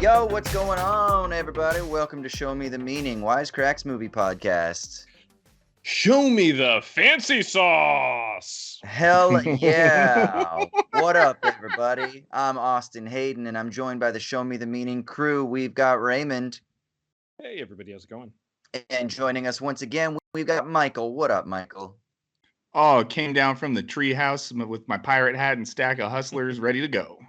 Yo, what's going on, everybody? Welcome to Show Me the Meaning, Wisecrack's movie podcast. Show me the fancy sauce. Hell yeah. What up, everybody? I'm Austin Hayden, and I'm joined by the Show Me the Meaning crew. We've got Raymond. Hey, everybody, how's it going? And joining us once again, we've got Michael. What up, Michael? Oh, it came down from the treehouse with my pirate hat and stack of hustlers ready to go.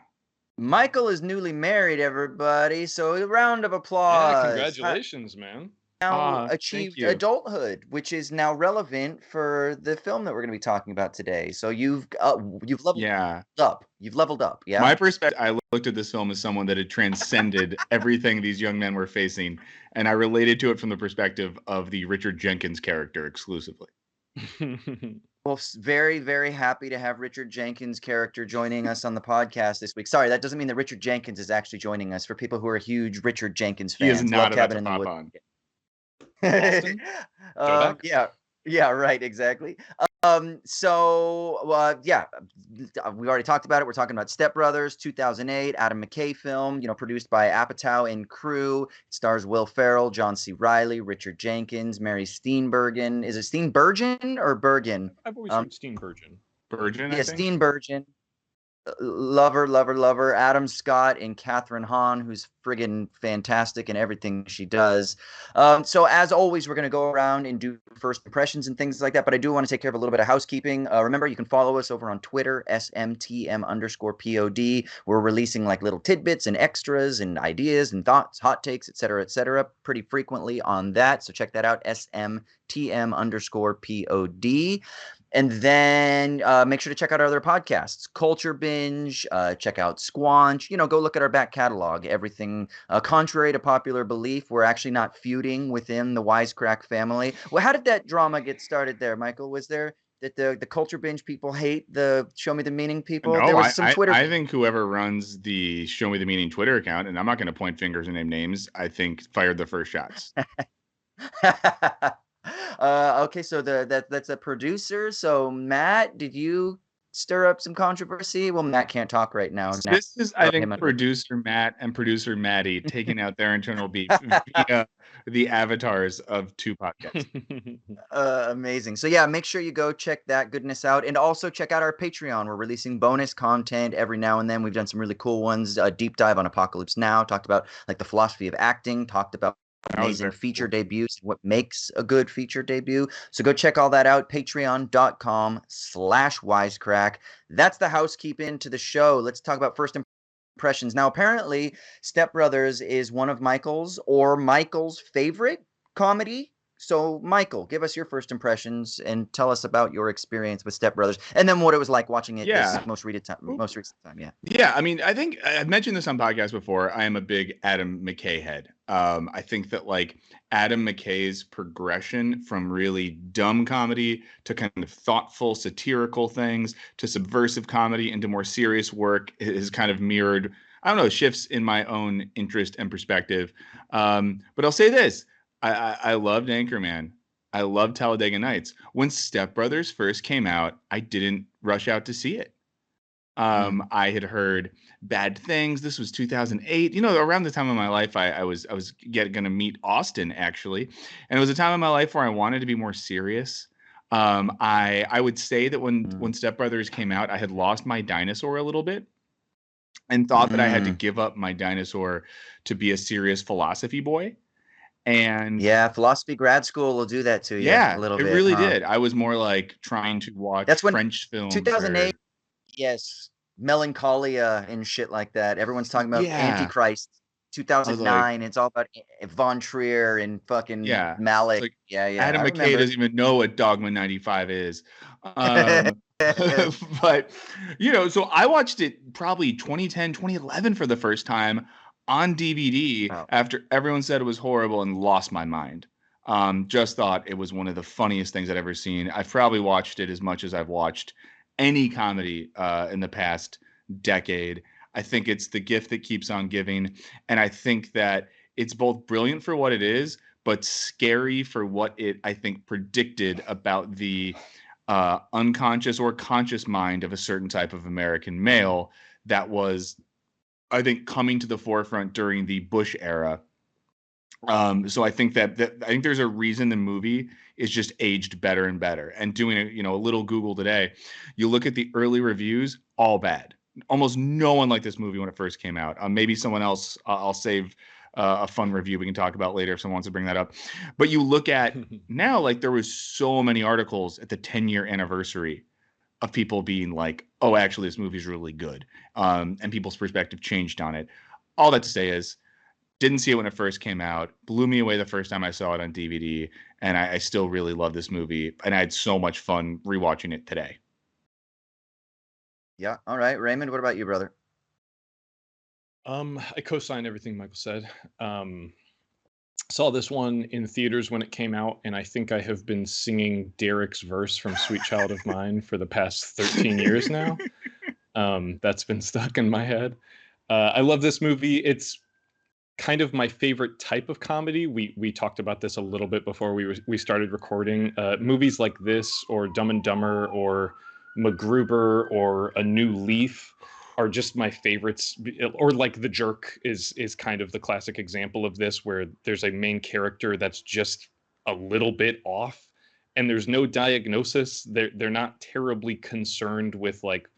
Michael is newly married, everybody, so a round of applause. Yeah, congratulations, man. Now achieved adulthood, which is now relevant for the film that we're going to be talking about today. So you've leveled up. You've leveled up. Yeah. My perspective, I looked at this film as someone that had transcended everything these young men were facing, and I related to it from the perspective of the Richard Jenkins character exclusively. Well, very, very happy to have Richard Jenkins' character joining us on the podcast this week. Sorry, that doesn't mean that Richard Jenkins is actually joining us. For people who are huge Richard Jenkins fans, he is not about to pop on. Yeah, right, exactly. We've already talked about it. We're talking about Step Brothers, 2008, Adam McKay film, produced by Apatow and crew. It stars Will Ferrell, John C. Reilly, Richard Jenkins, Mary Steenburgen. Is it Steenburgen or Bergen? I've always heard Steenburgen. Bergen, yeah, Steenburgen. Lover, Adam Scott and Catherine Hahn, who's friggin' fantastic in everything she does. So as always, we're going to go around and do first impressions and things like that, but I do want to take care of a little bit of housekeeping. Remember, you can follow us over on Twitter, SMTM_POD. We're releasing like little tidbits and extras and ideas and thoughts, hot takes, etc., pretty frequently on that. So check that out, SMTM_POD. And then make sure to check out our other podcasts, Culture Binge, check out Squanch, go look at our back catalog, everything. Contrary to popular belief, we're actually not feuding within the Wisecrack family. Well, how did that drama get started there, Michael? Was there that the Culture Binge people hate the Show Me the Meaning people? No, there was some Twitter. I think whoever runs the Show Me the Meaning Twitter account, and I'm not going to point fingers and name names, I think fired the first shots. Okay, so that's a producer. So Matt, did you stir up some controversy? Well, Matt can't talk right now. This is, I think, producer Matt and producer Maddie taking out their internal beef via the avatars of two podcasts. Amazing. So yeah, make sure you go check that goodness out, and also check out our Patreon. We're releasing bonus content every now and then. We've done some really cool ones. A deep dive on Apocalypse Now. Talked about like the philosophy of acting. Talked about amazing feature debuts, what makes a good feature debut. So go check all that out, patreon.com/wisecrack. That's the housekeeping to the show. Let's talk about first impressions. Now, apparently, Step Brothers is one of Michael's favorite comedy. So, Michael, give us your first impressions and tell us about your experience with Step Brothers, and then what it was like watching it this most recent time. Yeah, I mean, I think I've mentioned this on podcasts before. I am a big Adam McKay head. I think that like Adam McKay's progression from really dumb comedy to kind of thoughtful, satirical things to subversive comedy into more serious work is kind of mirrored, shifts in my own interest and perspective. But I'll say this. I loved Anchorman. I loved Talladega Nights. When Step Brothers first came out, I didn't rush out to see it. I had heard bad things. This was 2008. Around the time of my life, I was going to meet Austin, actually. And it was a time in my life where I wanted to be more serious. I would say that when Step Brothers came out, I had lost my Dinosaur a little bit and thought that I had to give up my Dinosaur to be a serious philosophy boy. And yeah, philosophy grad school will do that to you. Yeah, a little bit. It really did. I was more like trying to watch French films. 2008. Yes, Melancholia and shit like that. Everyone's talking about Antichrist. 2009. It's all about Von Trier and fucking Malick. Like, Adam McKay doesn't even know what Dogma 95 is. But so I watched it probably 2010, 2011 for the first time on DVD after everyone said it was horrible and lost my mind. Just thought it was one of the funniest things I'd ever seen. I've probably watched it as much as I've watched any comedy in the past decade. I think it's the gift that keeps on giving. And I think that it's both brilliant for what it is, but scary for what it, I think, predicted about the unconscious or conscious mind of a certain type of American male that was I think, coming to the forefront during the Bush era. So I think that I think there's a reason the movie is just aged better and better. And doing a little Google today, you look at the early reviews, all bad. Almost no one liked this movie when it first came out. Maybe someone else. I'll save a fun review we can talk about later if someone wants to bring that up. But you look at now, like there was so many articles at the 10-year anniversary of people being like, "Oh, actually, this movie's really good," and people's perspective changed on it. All that to say is, didn't see it when it first came out. Blew me away the first time I saw it on DVD, and I still really love this movie. And I had so much fun rewatching it today. Yeah. All right, Raymond. What about you, brother? I co-sign everything Michael said. Saw this one in theaters when it came out, and I think I have been singing Derek's verse from Sweet Child of Mine for the past 13 years now. That's been stuck in my head. I love this movie. It's kind of my favorite type of comedy. We talked about this a little bit before we started recording. Movies like this, or Dumb and Dumber, or MacGruber, or A New Leaf are just my favorites. Or like The Jerk is kind of the classic example of this, where there's a main character that's just a little bit off, and there's no diagnosis. They're not terribly concerned with like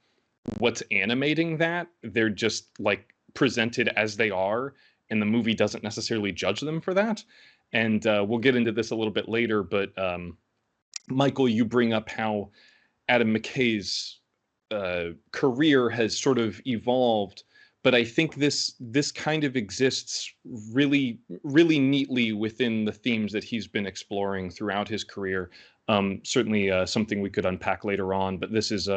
what's animating that. They're just like presented as they are, and the movie doesn't necessarily judge them for that. And we'll get into this a little bit later, but Michael, you bring up how Adam McKay's career has sort of evolved, but I think this kind of exists really, really neatly within the themes that he's been exploring throughout his career. Certainly something we could unpack later on, but this is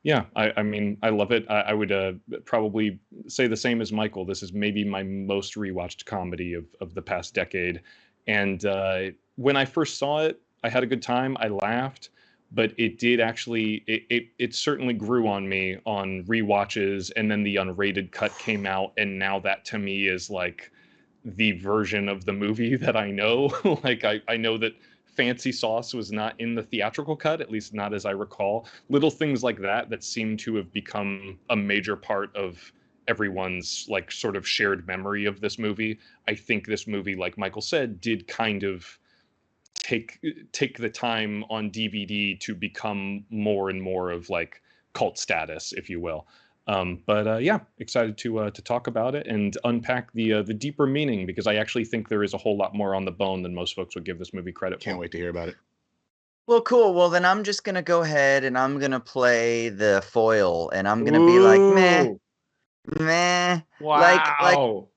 yeah, I mean, I love it. I would probably say the same as Michael. This is maybe my most rewatched comedy of the past decade. And when I first saw it, I had a good time. I laughed, but it did actually, it certainly grew on me on rewatches. And then the unrated cut came out. And now that to me is like the version of the movie that I know. Like I know that fancy sauce was not in the theatrical cut, at least not as I recall. Little things like that seem to have become a major part of everyone's like sort of shared memory of this movie. I think this movie, like Michael said, did kind of take the time on DVD to become more and more of like cult status, if you will. But yeah, excited to talk about it and unpack the deeper meaning, because I actually think there is a whole lot more on the bone than most folks would give this movie credit for. Can't wait to hear about it. Well, cool. Well, then I'm just gonna go ahead and I'm gonna play the foil, and I'm gonna be like, meh. Wow.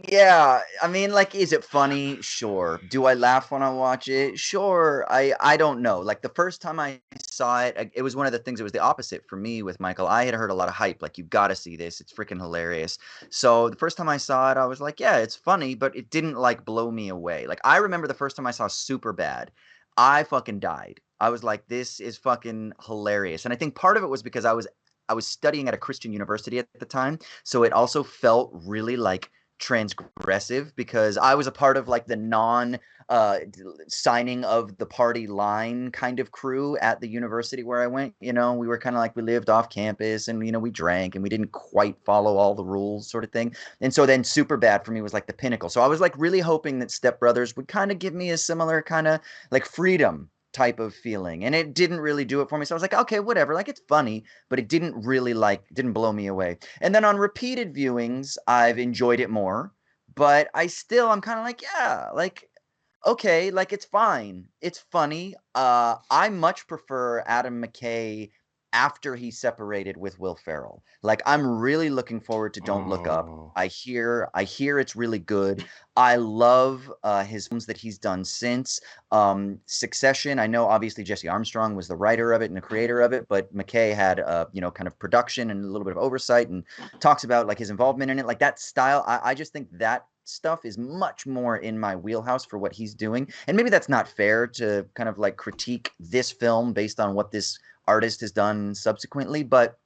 Yeah, I mean, like, is it funny? Sure. Do I laugh when I watch it? Sure. I don't know. Like, the first time I saw it, it was one of the things, it was the opposite for me with Michael. I had heard a lot of hype, like, you gotta see this. It's freaking hilarious. So the first time I saw it, I was like, yeah, it's funny, but it didn't, like, blow me away. Like, I remember the first time I saw Superbad, I fucking died. I was like, this is fucking hilarious. And I think part of it was because I was studying at a Christian university at the time, so it also felt really, like, transgressive, because I was a part of like the non signing of the party line kind of crew at the university where I went. We were kind of like, we lived off campus, and we drank, and we didn't quite follow all the rules, sort of thing. And so then Superbad for me was like the pinnacle. So I was like really hoping that Step Brothers would kind of give me a similar kind of like freedom type of feeling, and it didn't really do it for me. So I was like, okay, whatever, like, it's funny, but it didn't really didn't blow me away. And then on repeated viewings, I've enjoyed it more, but I'm kind of like, yeah, like, okay, like, it's fine, it's funny. I much prefer Adam McKay after he separated with Will Ferrell. Like, I'm really looking forward to Don't Look Up. I hear it's really good. I love his films that he's done since. Succession, I know obviously Jesse Armstrong was the writer of it and the creator of it, but McKay had kind of production and a little bit of oversight, and talks about like his involvement in it. Like, that style, I just think that stuff is much more in my wheelhouse for what he's doing. And maybe that's not fair to kind of like critique this film based on what this artist has done subsequently, but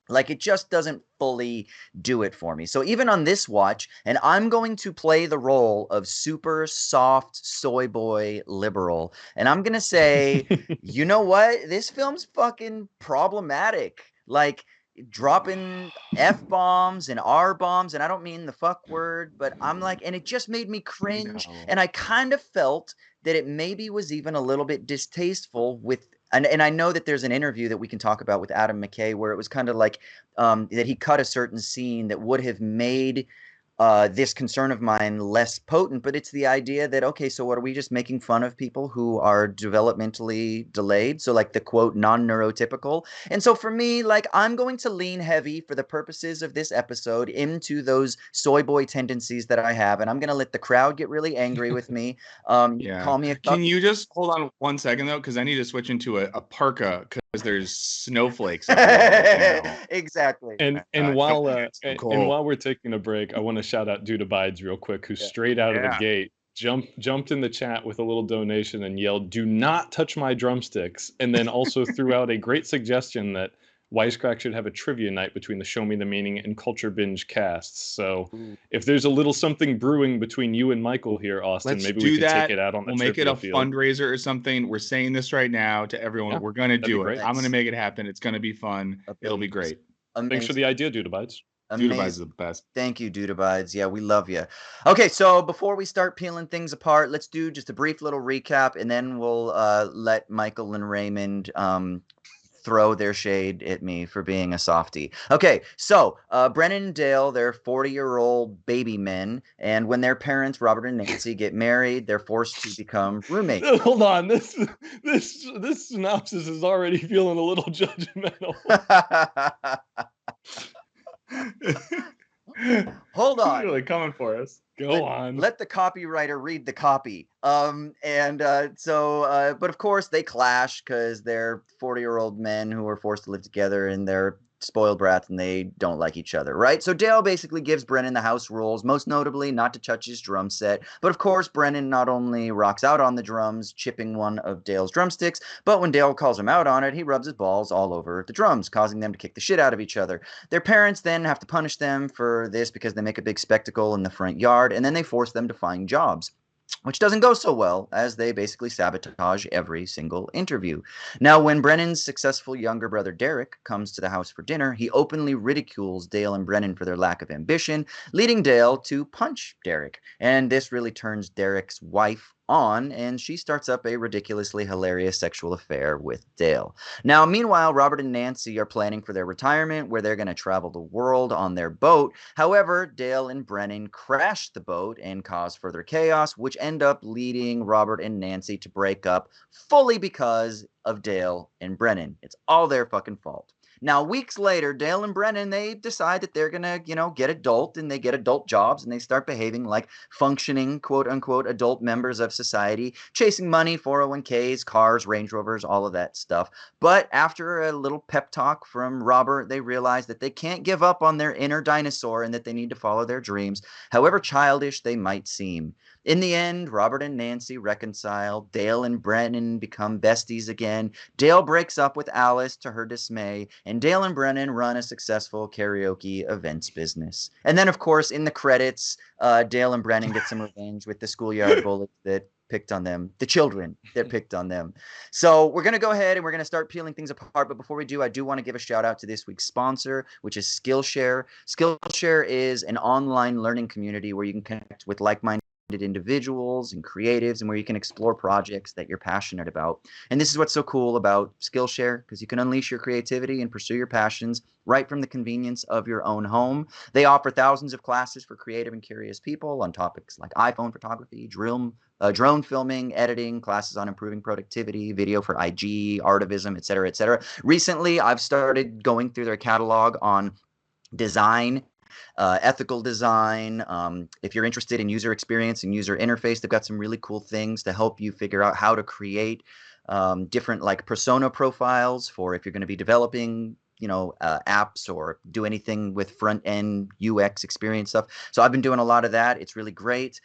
like, it just doesn't fully do it for me. So even on this watch, and I'm going to play the role of super soft soy boy liberal, and I'm gonna say, you know what? This film's fucking problematic. Like, dropping F-bombs and R-bombs, and I don't mean the fuck word, but I'm like, and it just made me cringe, and I kind of felt that it maybe was even a little bit distasteful with, and I know that there's an interview that we can talk about with Adam McKay where it was kind of like that he cut a certain scene that would have made this concern of mine less potent, but it's the idea that, okay, so what, are we just making fun of people who are developmentally delayed? So like the quote, non-neurotypical. And so for me, like, I'm going to lean heavy for the purposes of this episode into those soy boy tendencies that I have. And I'm going to let the crowd get really angry with me. Yeah. Call me a Can you just hold on 1 second though? Cause I need to switch into a parka because there's snowflakes everywhere right now. Exactly. And while we're taking a break, I want to shout out Dude Abides real quick, who straight out of the gate jumped in the chat with a little donation and yelled, "Do not touch my drumsticks!" And then also threw out a great suggestion that Wisecrack should have a trivia night between the Show Me the Meaning and Culture Binge casts. So if there's a little something brewing between you and Michael here, Austin, maybe we can take it out on the trivia field. We'll make it a fundraiser or something. We're saying this right now to everyone. Yeah, we're going to do it. I'm going to make it happen. It's going to be fun. It'll be great. Amazing. Thanks for the idea, Dude Abides. Dude Abides is the best. Thank you, Dude Abides. Yeah, we love you. Okay, so before we start peeling things apart, let's do just a brief little recap, and then we'll let Michael and Raymond throw their shade at me for being a softie. Okay, so Brennan and Dale, they're 40-year-old baby men, and when their parents, Robert and Nancy, get married, they're forced to become roommates. Hold on, this synopsis is already feeling a little judgmental. Hold on. He's really coming for us. Go on. Let the copywriter read the copy. But of course they clash because they're 40-year-old men who are forced to live together, and they're spoiled brats and they don't like each other, right? So Dale basically gives Brennan the house rules, most notably not to touch his drum set. But of course, Brennan not only rocks out on the drums, chipping one of Dale's drumsticks, but when Dale calls him out on it, he rubs his balls all over the drums, causing them to kick the shit out of each other. Their parents then have to punish them for this because they make a big spectacle in the front yard, and then they force them to find jobs, which doesn't go so well, as they basically sabotage every single interview. Now, when Brennan's successful younger brother Derek comes to the house for dinner, he openly ridicules Dale and Brennan for their lack of ambition, leading Dale to punch Derek. And this really turns Derek's wife on, and she starts up a ridiculously hilarious sexual affair with Dale. Now, meanwhile, Robert and Nancy are planning for their retirement, where they're going to travel the world on their boat. However, Dale and Brennan crash the boat and cause further chaos, which end up leading Robert and Nancy to break up, fully because of Dale and Brennan. It's all their fucking fault. Now, weeks later, Dale and Brennan, they decide that they're going to, get adult, and they get adult jobs, and they start behaving like functioning, quote-unquote, adult members of society, chasing money, 401ks, cars, Range Rovers, all of that stuff. But after a little pep talk from Robert, they realize that they can't give up on their inner dinosaur and that they need to follow their dreams, however childish they might seem. In the end, Robert and Nancy reconcile. Dale and Brennan become besties again. Dale breaks up with Alice to her dismay, and Dale and Brennan run a successful karaoke events business. And then, of course, in the credits, Dale and Brennan get some revenge with the schoolyard bullies that picked on them, the children that picked on them. So we're going to go ahead and we're going to start peeling things apart. But before we do, I do want to give a shout out to this week's sponsor, which is Skillshare. Skillshare is an online learning community where you can connect with like-minded individuals and creatives, and where you can explore projects that you're passionate about. And this is what's so cool about Skillshare, because you can unleash your creativity and pursue your passions right from the convenience of your own home. They offer thousands of classes for creative and curious people on topics like iPhone photography, drone filming, editing, classes on improving productivity, video for IG, artivism, etc., etc. Recently, I've started going through their catalog on design, ethical design. If you're interested in user experience and user interface, they've got some really cool things to help you figure out how to create different like persona profiles for if you're going to be developing apps or do anything with front end UX experience stuff. So I've been doing a lot of that. It's really great.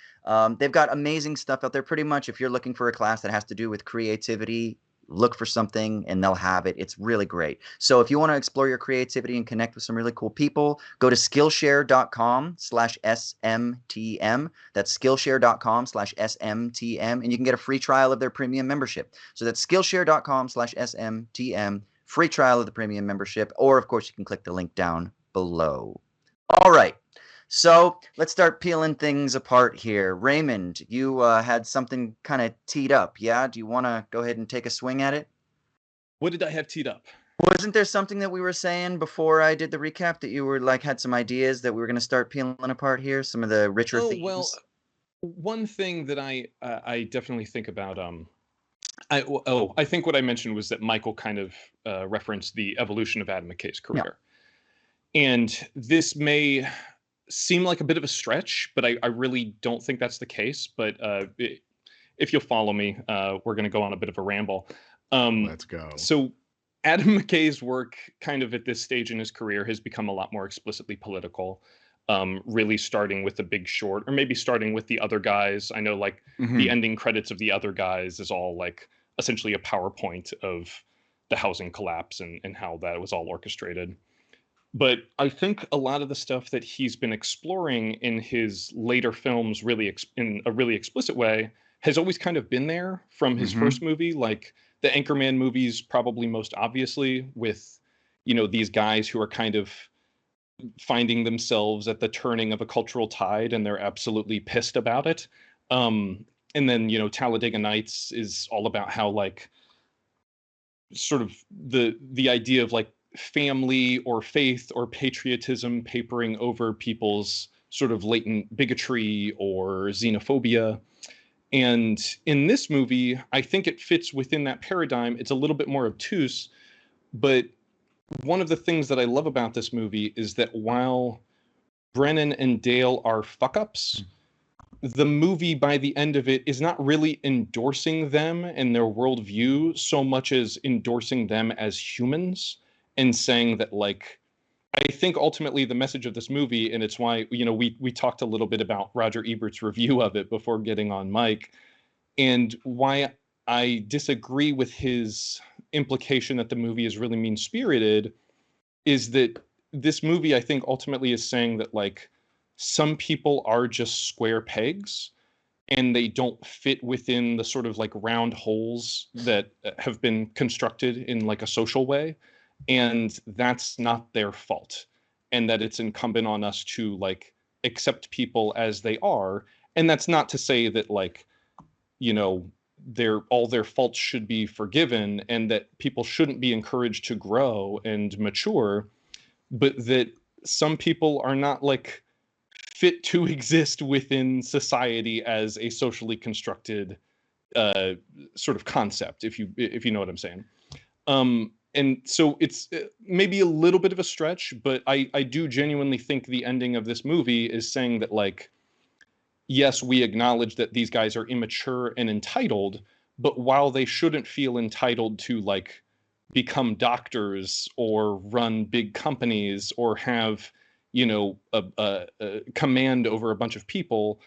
They've got amazing stuff out there. Pretty much if you're looking for a class that has to do with creativity, look for something and they'll have it. It's really great. So if you want to explore your creativity and connect with some really cool people, go to Skillshare.com/SMTM. That's Skillshare.com/SMTM, and you can get a free trial of their premium membership. So that's Skillshare.com/SMTM. free trial of the premium membership, or of course you can click the link down below. All right. So let's start peeling things apart here. Raymond, you had something kind of teed up, yeah? Do you want to go ahead and take a swing at it? What did I have teed up? Wasn't there something that we were saying before I did the recap that you were like had some ideas that we were going to start peeling apart here? Some of the richer themes? Well, one thing that I definitely think about I think what I mentioned was that Michael kind of referenced the evolution of Adam McKay's career. Yeah. And this may seem like a bit of a stretch, but I really don't think that's the case. But if you'll follow me, we're going to go on a bit of a ramble. Let's go. So Adam McKay's work kind of at this stage in his career has become a lot more explicitly political, really starting with The Big Short, or maybe starting with The Other Guys. I know like the ending credits of The Other Guys is all like essentially a PowerPoint of the housing collapse and how that was all orchestrated. But I think a lot of the stuff that he's been exploring in his later films really in a really explicit way has always kind of been there from his first movie, like the Anchorman movies, probably most obviously, with, you know, these guys who are kind of finding themselves at the turning of a cultural tide and they're absolutely pissed about it. And then, you know, Talladega Nights is all about how like sort of the idea of like family or faith or patriotism papering over people's sort of latent bigotry or xenophobia. And in this movie, I think it fits within that paradigm. It's a little bit more obtuse, but one of the things that I love about this movie is that while Brennan and Dale are fuck-ups, the movie by the end of it is not really endorsing them and their worldview so much as endorsing them as humans and saying that, like, I think ultimately the message of this movie, and it's why, you know, we talked a little bit about Roger Ebert's review of it before getting on mic, and why I disagree with his implication that the movie is really mean-spirited is that this movie, I think, ultimately is saying that, like, some people are just square pegs and they don't fit within the sort of like round holes that have been constructed in like a social way. And that's not their fault, and that it's incumbent on us to like accept people as they are. And that's not to say that, like, you know, all their faults should be forgiven and that people shouldn't be encouraged to grow and mature, but that some people are not like fit to exist within society as a socially constructed sort of concept, if you know what I'm saying. And so it's maybe a little bit of a stretch, but I do genuinely think the ending of this movie is saying that, like, yes, we acknowledge that these guys are immature and entitled, but while they shouldn't feel entitled to, like, become doctors or run big companies or have, you know, a command over a bunch of people,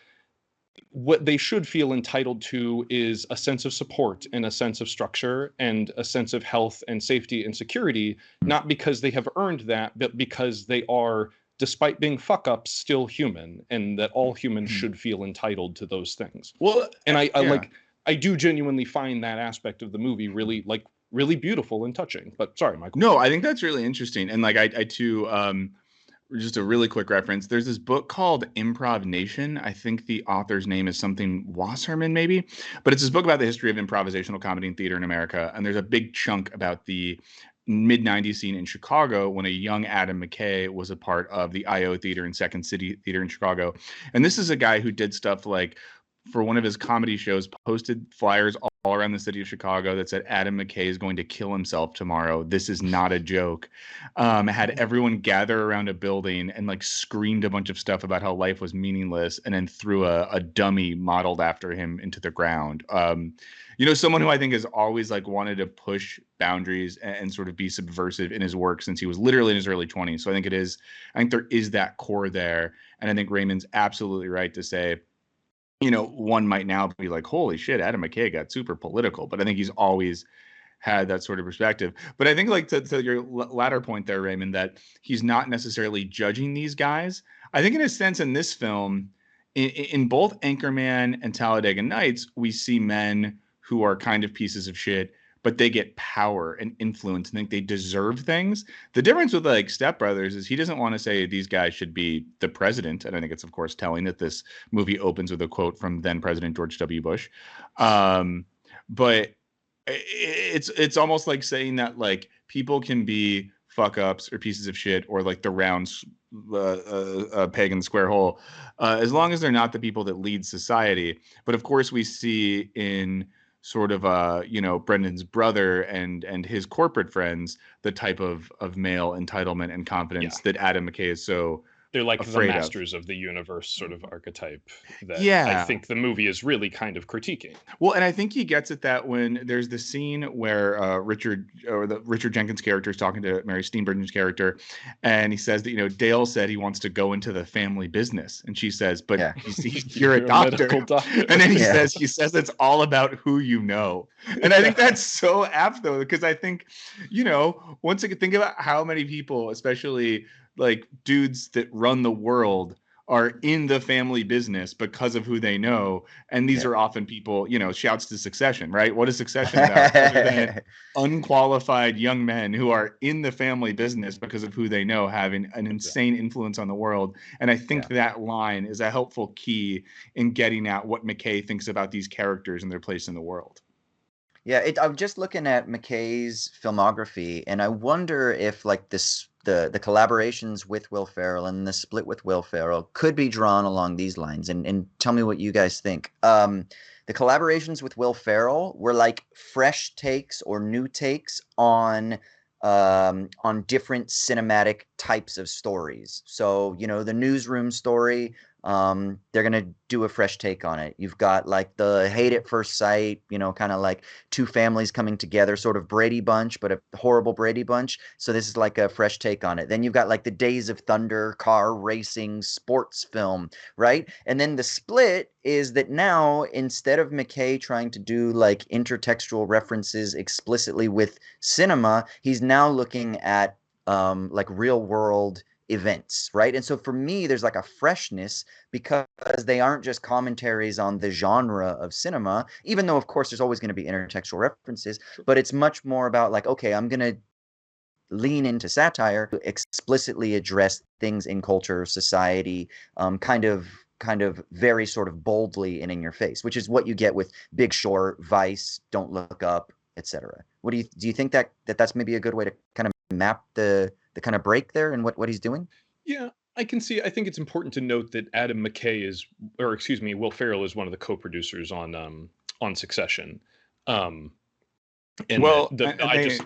what they should feel entitled to is a sense of support and a sense of structure and a sense of health and safety and security, not because they have earned that, but because they are, despite being fuck-ups, still human, and that all humans should feel entitled to those things. Well, and I do genuinely find that aspect of the movie really beautiful and touching. But sorry, Michael. No, I think that's really interesting. And like I too, just a really quick reference. There's this book called Improv Nation. I think the author's name is something Wasserman, maybe, but it's this book about the history of improvisational comedy and theater in America. And there's a big chunk about the mid-90s scene in Chicago when a young Adam McKay was a part of the I.O. Theater and Second City Theater in Chicago. And this is a guy who did stuff like, for one of his comedy shows, posted flyers all around the city of Chicago that said Adam McKay is going to kill himself tomorrow. This is not a joke. Had everyone gather around a building and like screamed a bunch of stuff about how life was meaningless, and then threw a dummy modeled after him into the ground. You know, someone who I think has always like wanted to push boundaries and sort of be subversive in his work since he was literally in his early 20s. So I think there is that core there. And I think Raymond's absolutely right to say, you know, one might now be like, holy shit, Adam McKay got super political. But I think he's always had that sort of perspective. But I think, like, to your latter point there, Raymond, that he's not necessarily judging these guys. I think in a sense in this film, in both Anchorman and Talladega Nights, we see men who are kind of pieces of shit, but they get power and influence and think they deserve things. The difference with like Step Brothers is he doesn't want to say these guys should be the president. And I think it's, of course, telling that this movie opens with a quote from then President George W. Bush. But it's almost like saying that like people can be fuck ups or pieces of shit or like the round peg in the square hole, as long as they're not the people that lead society. But of course, we see in sort of Brendan's brother and his corporate friends the type of male entitlement and confidence that Adam McKay is so. They're like the masters of the universe sort of archetype that I think the movie is really kind of critiquing. Well, and I think he gets at that when there's the scene where Richard Jenkins' character is talking to Mary Steenburgen's character, and he says that, Dale said he wants to go into the family business. And she says, but you're a doctor. And then he says it's all about who you know. And I think that's so apt, though, because I think, once again, think about how many people, especially like dudes that run the world, are in the family business because of who they know. And these are often people, shouts to Succession, right? What is Succession about? Other than unqualified young men who are in the family business because of who they know, having an insane influence on the world. And I think that line is a helpful key in getting at what McKay thinks about these characters and their place in the world. Yeah, I'm just looking at McKay's filmography, and I wonder if like the collaborations with Will Ferrell and the split with Will Ferrell could be drawn along these lines. And tell me what you guys think. The collaborations with Will Ferrell were like fresh takes or new takes on different cinematic types of stories. So, the newsroom story, they're going to do a fresh take on it. You've got like the hate at first sight, kind of like two families coming together, sort of Brady Bunch, but a horrible Brady Bunch. So this is like a fresh take on it. Then you've got like the Days of Thunder car racing sports film, right? And then the split is that now, instead of McKay trying to do like intertextual references explicitly with cinema, he's now looking at like real world events, right? And so for me, there's like a freshness because they aren't just commentaries on the genre of cinema, even though of course there's always going to be intertextual references, but it's much more about like, okay, I'm going to lean into satire to explicitly address things in culture, society, kind of very sort of boldly and in your face, which is what you get with Big Short, Vice, Don't Look Up, etc. What do you think that's maybe a good way to kind of map the kind of break there and what he's doing? Yeah, I can see. I think it's important to note that Adam McKay Will Ferrell is one of the co-producers on Succession. I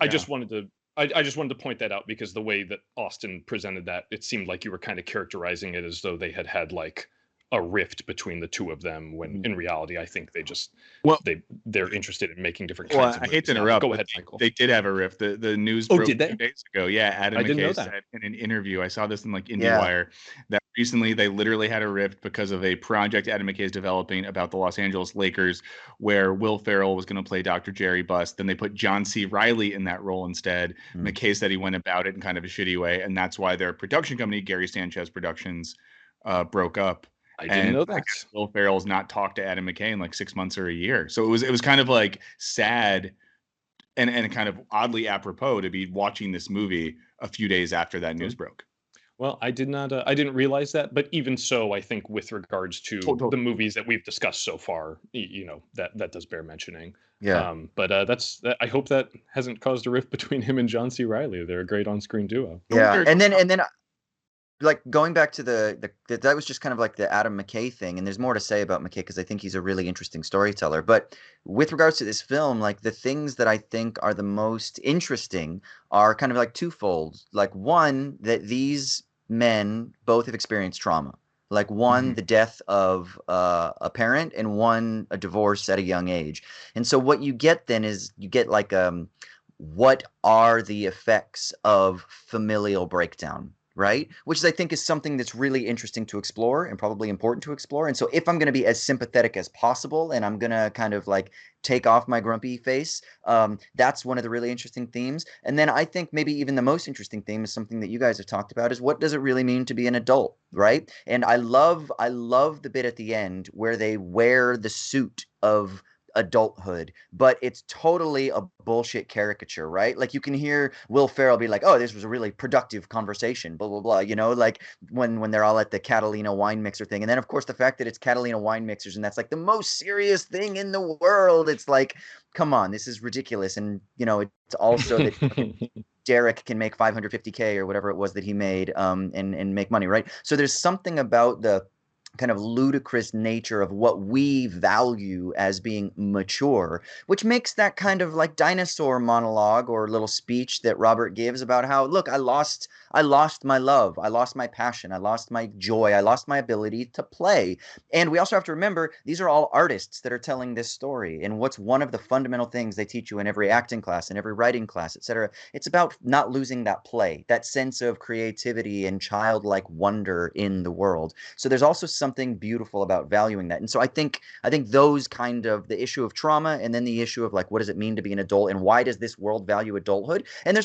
just wanted to point that out because the way that Austin presented that, it seemed like you were kind of characterizing it as though they had like a rift between the two of them, when in reality, I think they're interested in making different kinds of movies. I hate to interrupt. Go ahead, Michael. They did have a rift. The news broke did they? 2 days ago. Yeah, Adam McKay said in an interview, I saw this in like IndieWire, that recently they literally had a rift because of a project Adam McKay is developing about the Los Angeles Lakers, where Will Ferrell was going to play Dr. Jerry Buss. Then they put John C. Reilly in that role instead. McKay said he went about it in kind of a shitty way, and that's why their production company, Gary Sanchez Productions, broke up. I didn't know that. Will Ferrell's not talked to Adam McKay in like 6 months or a year. So it was kind of like sad and kind of oddly apropos to be watching this movie a few days after that news broke. Well, I didn't realize that, but even so, I think with regards to the movies that we've discussed so far, that does bear mentioning. Yeah. I hope that hasn't caused a rift between him and John C. Reilly. They're a great on-screen duo. Yeah, and then like going back to that was just kind of like the Adam McKay thing, and there's more to say about McKay because I think he's a really interesting storyteller. But with regards to this film, like the things that I think are the most interesting are kind of like twofold. Like one, that these men both have experienced trauma. Like one, the death of a parent, and one, a divorce at a young age. And so what you get then is you get like what are the effects of familial breakdown? Right? Which I think is something that's really interesting to explore and probably important to explore. And so if I'm going to be as sympathetic as possible and I'm going to kind of like take off my grumpy face, that's one of the really interesting themes. And then I think maybe even the most interesting theme is something that you guys have talked about is what does it really mean to be an adult, right? And I love the bit at the end where they wear the suit of adulthood, but it's totally a bullshit caricature, right? Like you can hear Will Ferrell be like, "Oh, this was a really productive conversation," blah blah blah. You know, like when they're all at the Catalina wine mixer thing, and then of course the fact that it's Catalina wine mixers, and that's like the most serious thing in the world. It's like, come on, this is ridiculous. And you know, it's also that Derek can make 550K or whatever it was that he made, and make money, right? So there's something about the kind of ludicrous nature of what we value as being mature, which makes that kind of like dinosaur monologue or little speech that Robert gives about how, look, I lost my love, I lost my passion, I lost my joy, I lost my ability to play. And we also have to remember these are all artists that are telling this story. And what's one of the fundamental things they teach you in every acting class, in every writing class, etc., it's about not losing that play, that sense of creativity and childlike wonder in the world. So there's also something beautiful about valuing that. And so I think those kind of, the issue of trauma, and then the issue of like, what does it mean to be an adult, and why does this world value adulthood? And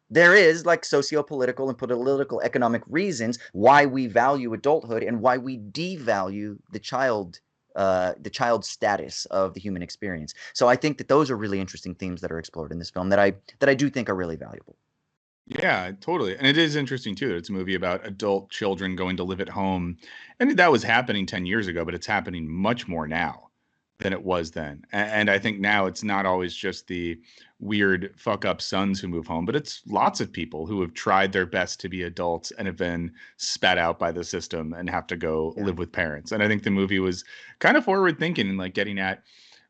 there is like socio-political and political economic reasons why we value adulthood and why we devalue the child status of the human experience. So I think that those are really interesting themes that are explored in this film that I do think are really valuable. Yeah, totally. And it is interesting too that it's a movie about adult children going to live at home. And that was happening 10 years ago, but it's happening much more now than it was then. And I think now it's not always just the weird fuck up sons who move home, but it's lots of people who have tried their best to be adults and have been spat out by the system and have to go live with parents. And I think the movie was kind of forward thinking and like getting at,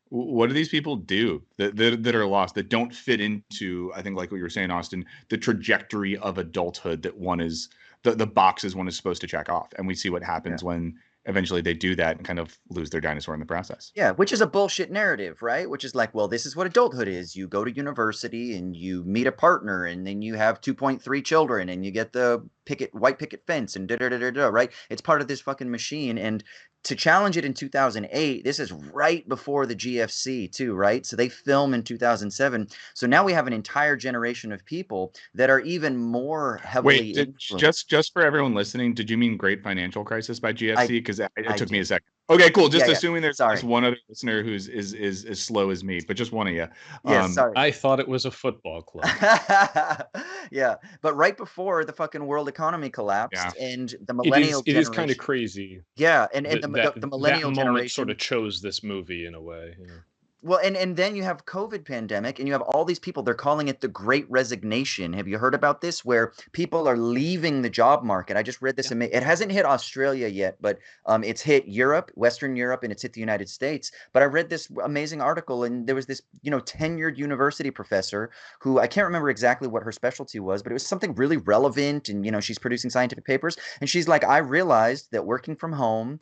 what do these people do that are lost, that don't fit into, I think, like what you were saying, Austin, the trajectory of adulthood that one is, the boxes one is supposed to check off. And we see what happens when eventually they do that and kind of lose their dinosaur in the process. Yeah, which is a bullshit narrative, right? Which is like, well, this is what adulthood is. You go to university and you meet a partner, and then you have 2.3 children, and you get the white picket fence, and right? It's part of this fucking machine. And to challenge it in 2008, this is right before the GFC too, right? So they film in 2007. So now we have an entire generation of people that are even more heavily influenced. Just for everyone listening, did you mean Great Financial Crisis by GFC? Because it took me a second. Okay, cool. Just assuming there's one other listener who's is as slow as me, but just one of you. Sorry. I thought it was a football club. Yeah, but right before the fucking world economy collapsed, and the millennial generation, it is kind of crazy. Yeah, and the millennial that generation sort of chose this movie in a way. Yeah. Well, and then you have COVID pandemic, and you have all these people, they're calling it the Great Resignation. Have you heard about this? Where people are leaving the job market. I just read this. Yeah. It hasn't hit Australia yet, but it's hit Europe, Western Europe, and it's hit the United States. But I read this amazing article, and there was this, tenured university professor who, I can't remember exactly what her specialty was, but it was something really relevant, and, she's producing scientific papers. And she's like, I realized that working from home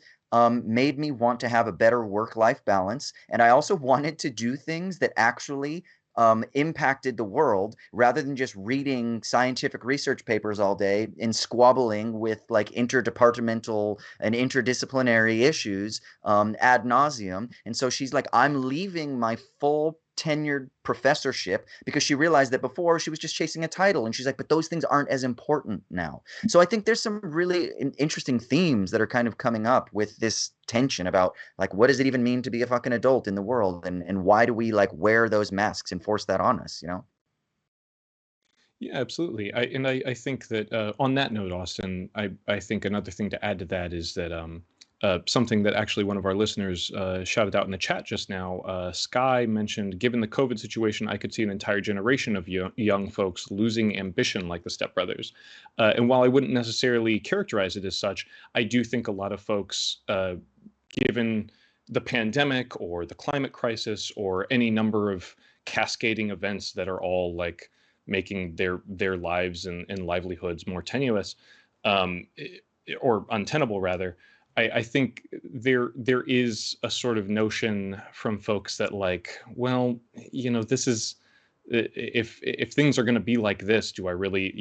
made me want to have a better work-life balance. And I also wanted to do things that actually impacted the world, rather than just reading scientific research papers all day and squabbling with like interdepartmental and interdisciplinary issues ad nauseum. And so she's like, I'm leaving my full tenured professorship, because she realized that before she was just chasing a title, and she's like, but those things aren't as important now. So I think there's some really interesting themes that are kind of coming up with this tension about like, what does it even mean to be a fucking adult in the world, and why do we like wear those masks and force that on us, Yeah, absolutely. I think that on that note, Austin, I think another thing to add to that is that something that actually one of our listeners shouted out in the chat just now. Sky mentioned, given the COVID situation, I could see an entire generation of young folks losing ambition like the Step Brothers. And while I wouldn't necessarily characterize it as such, I do think a lot of folks, given the pandemic or the climate crisis or any number of cascading events that are all like making their lives and livelihoods more tenuous, or untenable rather, I think there is a sort of notion from folks that like, well, this is, if things are going to be like this, do I really,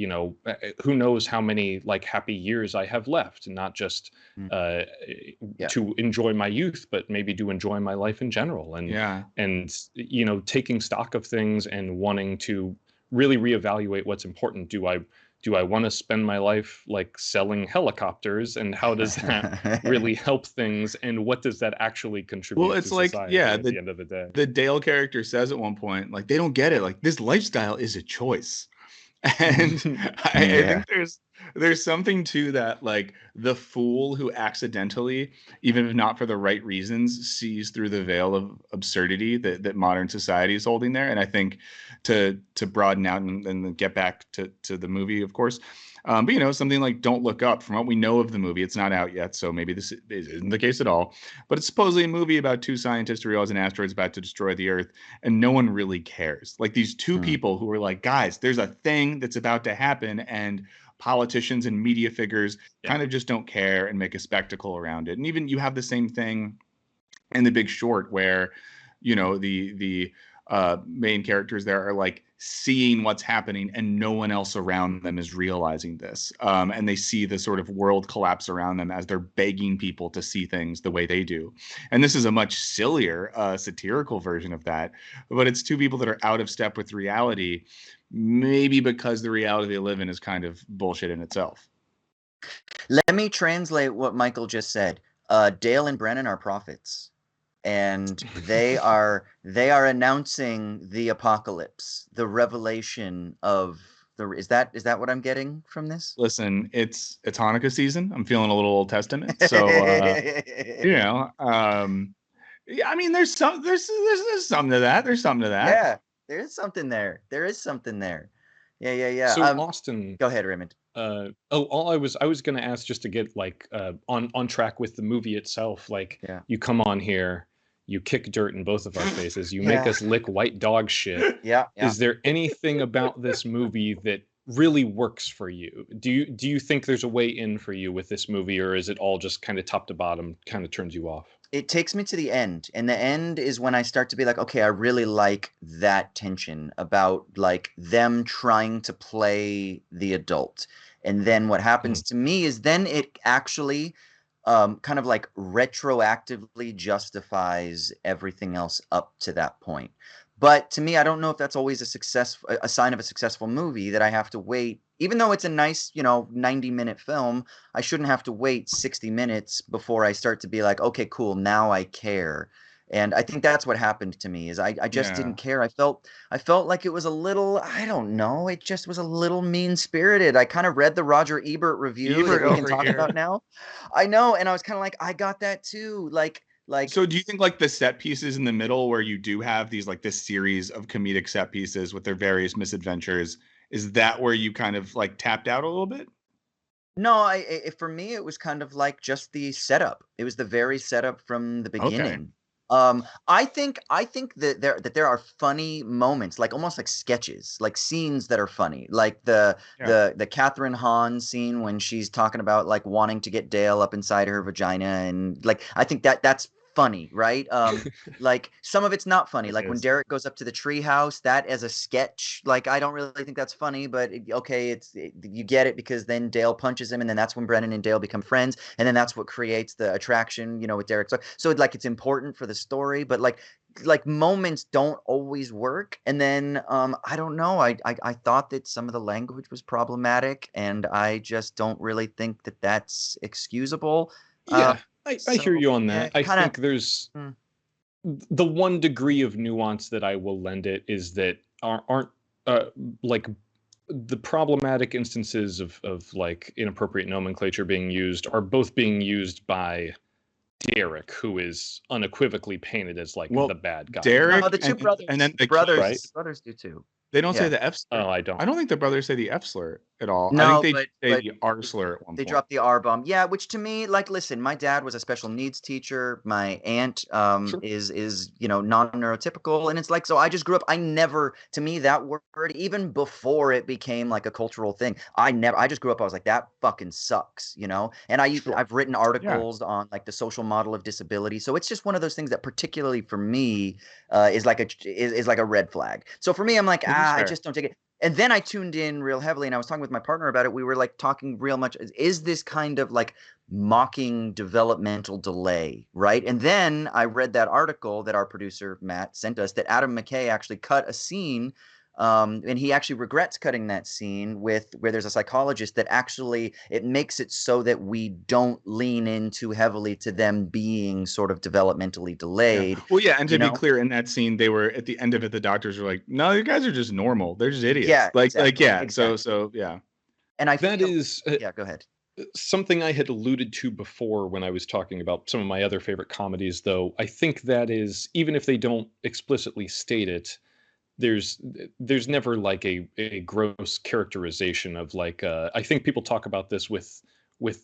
who knows how many like happy years I have left, not just to enjoy my youth, but maybe to enjoy my life in general. And taking stock of things and wanting to really reevaluate what's important. Do I do I want to spend my life like selling helicopters, and how does that really help things, and what does that actually contribute It's to like, society yeah, at the end of the day? the Dale character says at one point, like, they don't get it. Like, this lifestyle is a choice. And I Yeah. think there's something to that, like the fool who accidentally, even if not for the right reasons, sees through the veil of absurdity that modern society is holding there. And I think to broaden out and get back to the movie, of course. But something like Don't Look Up, from what we know of the movie, it's not out yet, so maybe this isn't the case at all. But it's supposedly a movie about two scientists who realize an asteroid's about to destroy the Earth, and no one really cares. Like these two people who are like, guys, there's a thing that's about to happen, and politicians and media figures kind of just don't care and make a spectacle around it. And even you have the same thing in The Big Short, where the main characters there are like seeing what's happening and no one else around them is realizing this, and they see the sort of world collapse around them as they're begging people to see things the way they do. And this is a much sillier satirical version of that, but it's two people that are out of step with reality, maybe because the reality they live in is kind of bullshit in itself. Let me translate what Michael just said. Dale and Brennan are prophets, and they are announcing the apocalypse, the revelation of the. Is that what I'm getting from this? Listen, it's Hanukkah season. I'm feeling a little Old Testament, so yeah. I mean, there's something to that. There's something to that. Yeah, there is something there. Yeah. So Austin, go ahead, Raymond. I was going to ask, just to get like on track with the movie itself. Like, you come on here, you kick dirt in both of our faces, you make us lick white dog shit. Yeah. Is there anything about this movie that really works for you? Do you think there's a way in for you with this movie, or is it all just kind of top to bottom kind of turns you off? It takes me to the end, and the end is when I start to be like, okay, I really like that tension about like them trying to play the adult. And then what happens to me is then it actually kind of like retroactively justifies everything else up to that point. But to me, I don't know if that's always a sign of a successful movie, that I have to wait. Even though it's a nice, 90-minute film, I shouldn't have to wait 60 minutes before I start to be like, okay, cool, now I care. And I think that's what happened to me, is I just didn't care. I felt like it was a little, I don't know, it just was a little mean-spirited. I kind of read the Roger Ebert review that we can talk about now. I know, and I was kind of like, I got that too. Like, so do you think like the set pieces in the middle, where you do have these like this series of comedic set pieces with their various misadventures, is that where you kind of like tapped out a little bit? No, for me, it was kind of like just the setup. It was the very setup from the beginning. I think that there are funny moments, like almost like sketches, like scenes that are funny, like the Catherine Hahn scene when she's talking about like wanting to get Dale up inside her vagina, and like I think that's funny, right? Like some of it's not funny, like when Derek goes up to the treehouse, that as a sketch, like I don't really think that's funny, but you get it, because then Dale punches him, and then that's when Brennan and Dale become friends, and then that's what creates the attraction, with Derek. So like it's important for the story, but like moments don't always work. And then I don't know, I thought that some of the language was problematic, and I just don't really think that that's excusable. I hear you on that. I think there's the one degree of nuance that I will lend it is that aren't like the problematic instances of like inappropriate nomenclature being used are both being used by Derek, who is unequivocally painted as like the bad guy. Derek, the two brothers, and then the brothers, right? the brothers do too. They don't say the F slur. Oh, I don't. I don't think the brothers say the F slur at all. No, I think they say the R slur at one point. They drop the R bomb. Yeah, which to me, like, listen, my dad was a special needs teacher. My aunt is non-neurotypical, and it's like, so I just grew up. To me, that word, even before it became like a cultural thing, I just grew up. I was like, that fucking sucks, And I've written articles on like the social model of disability. So it's just one of those things that, particularly for me, is like a red flag. So for me, I'm like, I just don't take it. And then I tuned in real heavily, and I was talking with my partner about it. We were like talking real much. Is this kind of like mocking developmental delay, right? And then I read that article that our producer Matt sent us, that Adam McKay actually cut a scene And he actually regrets cutting that scene with where there's a psychologist that actually it makes it so that we don't lean in too heavily to them being sort of developmentally delayed. Well, yeah, and to be clear, in that scene, they were at the end of it. The doctors were like, "No, you guys are just normal. They're just idiots." Yeah, exactly, yeah. exactly. So yeah. And I that feel, is yeah, go ahead. something I had alluded to before when I was talking about some of my other favorite comedies. Though I think that is, even if they don't explicitly state it, there's never like a gross characterization of like I think people talk about this with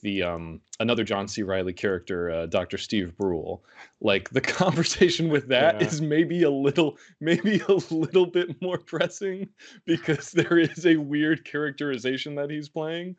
the another John C. Reilly character, Dr. Steve Brule. Like the conversation with that is maybe a little bit more pressing because there is a weird characterization that he's playing.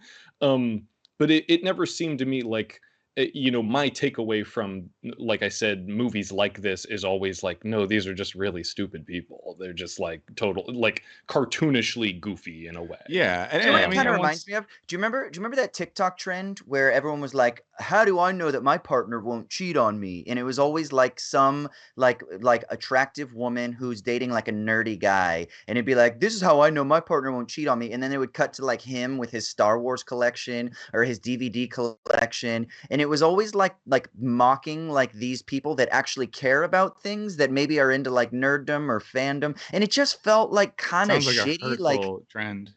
But it never seemed to me like my takeaway from, like I said, movies like this is always like, no, these are just really stupid people. They're just like total, like cartoonishly goofy in a way. Yeah, and You know what I it mean, kind of reminds me of? Do you remember that TikTok trend where everyone was like, "How do I know that my partner won't cheat on me?" And it was always like some like attractive woman who's dating like a nerdy guy, and it'd be like, "This is how I know my partner won't cheat on me." And then they would cut to like him with his Star Wars collection or his DVD collection, and it was always like mocking like these people that actually care about things that maybe are into like nerddom or fandom, and it just felt like kind of sounds like a shitty, like. hurtful trend.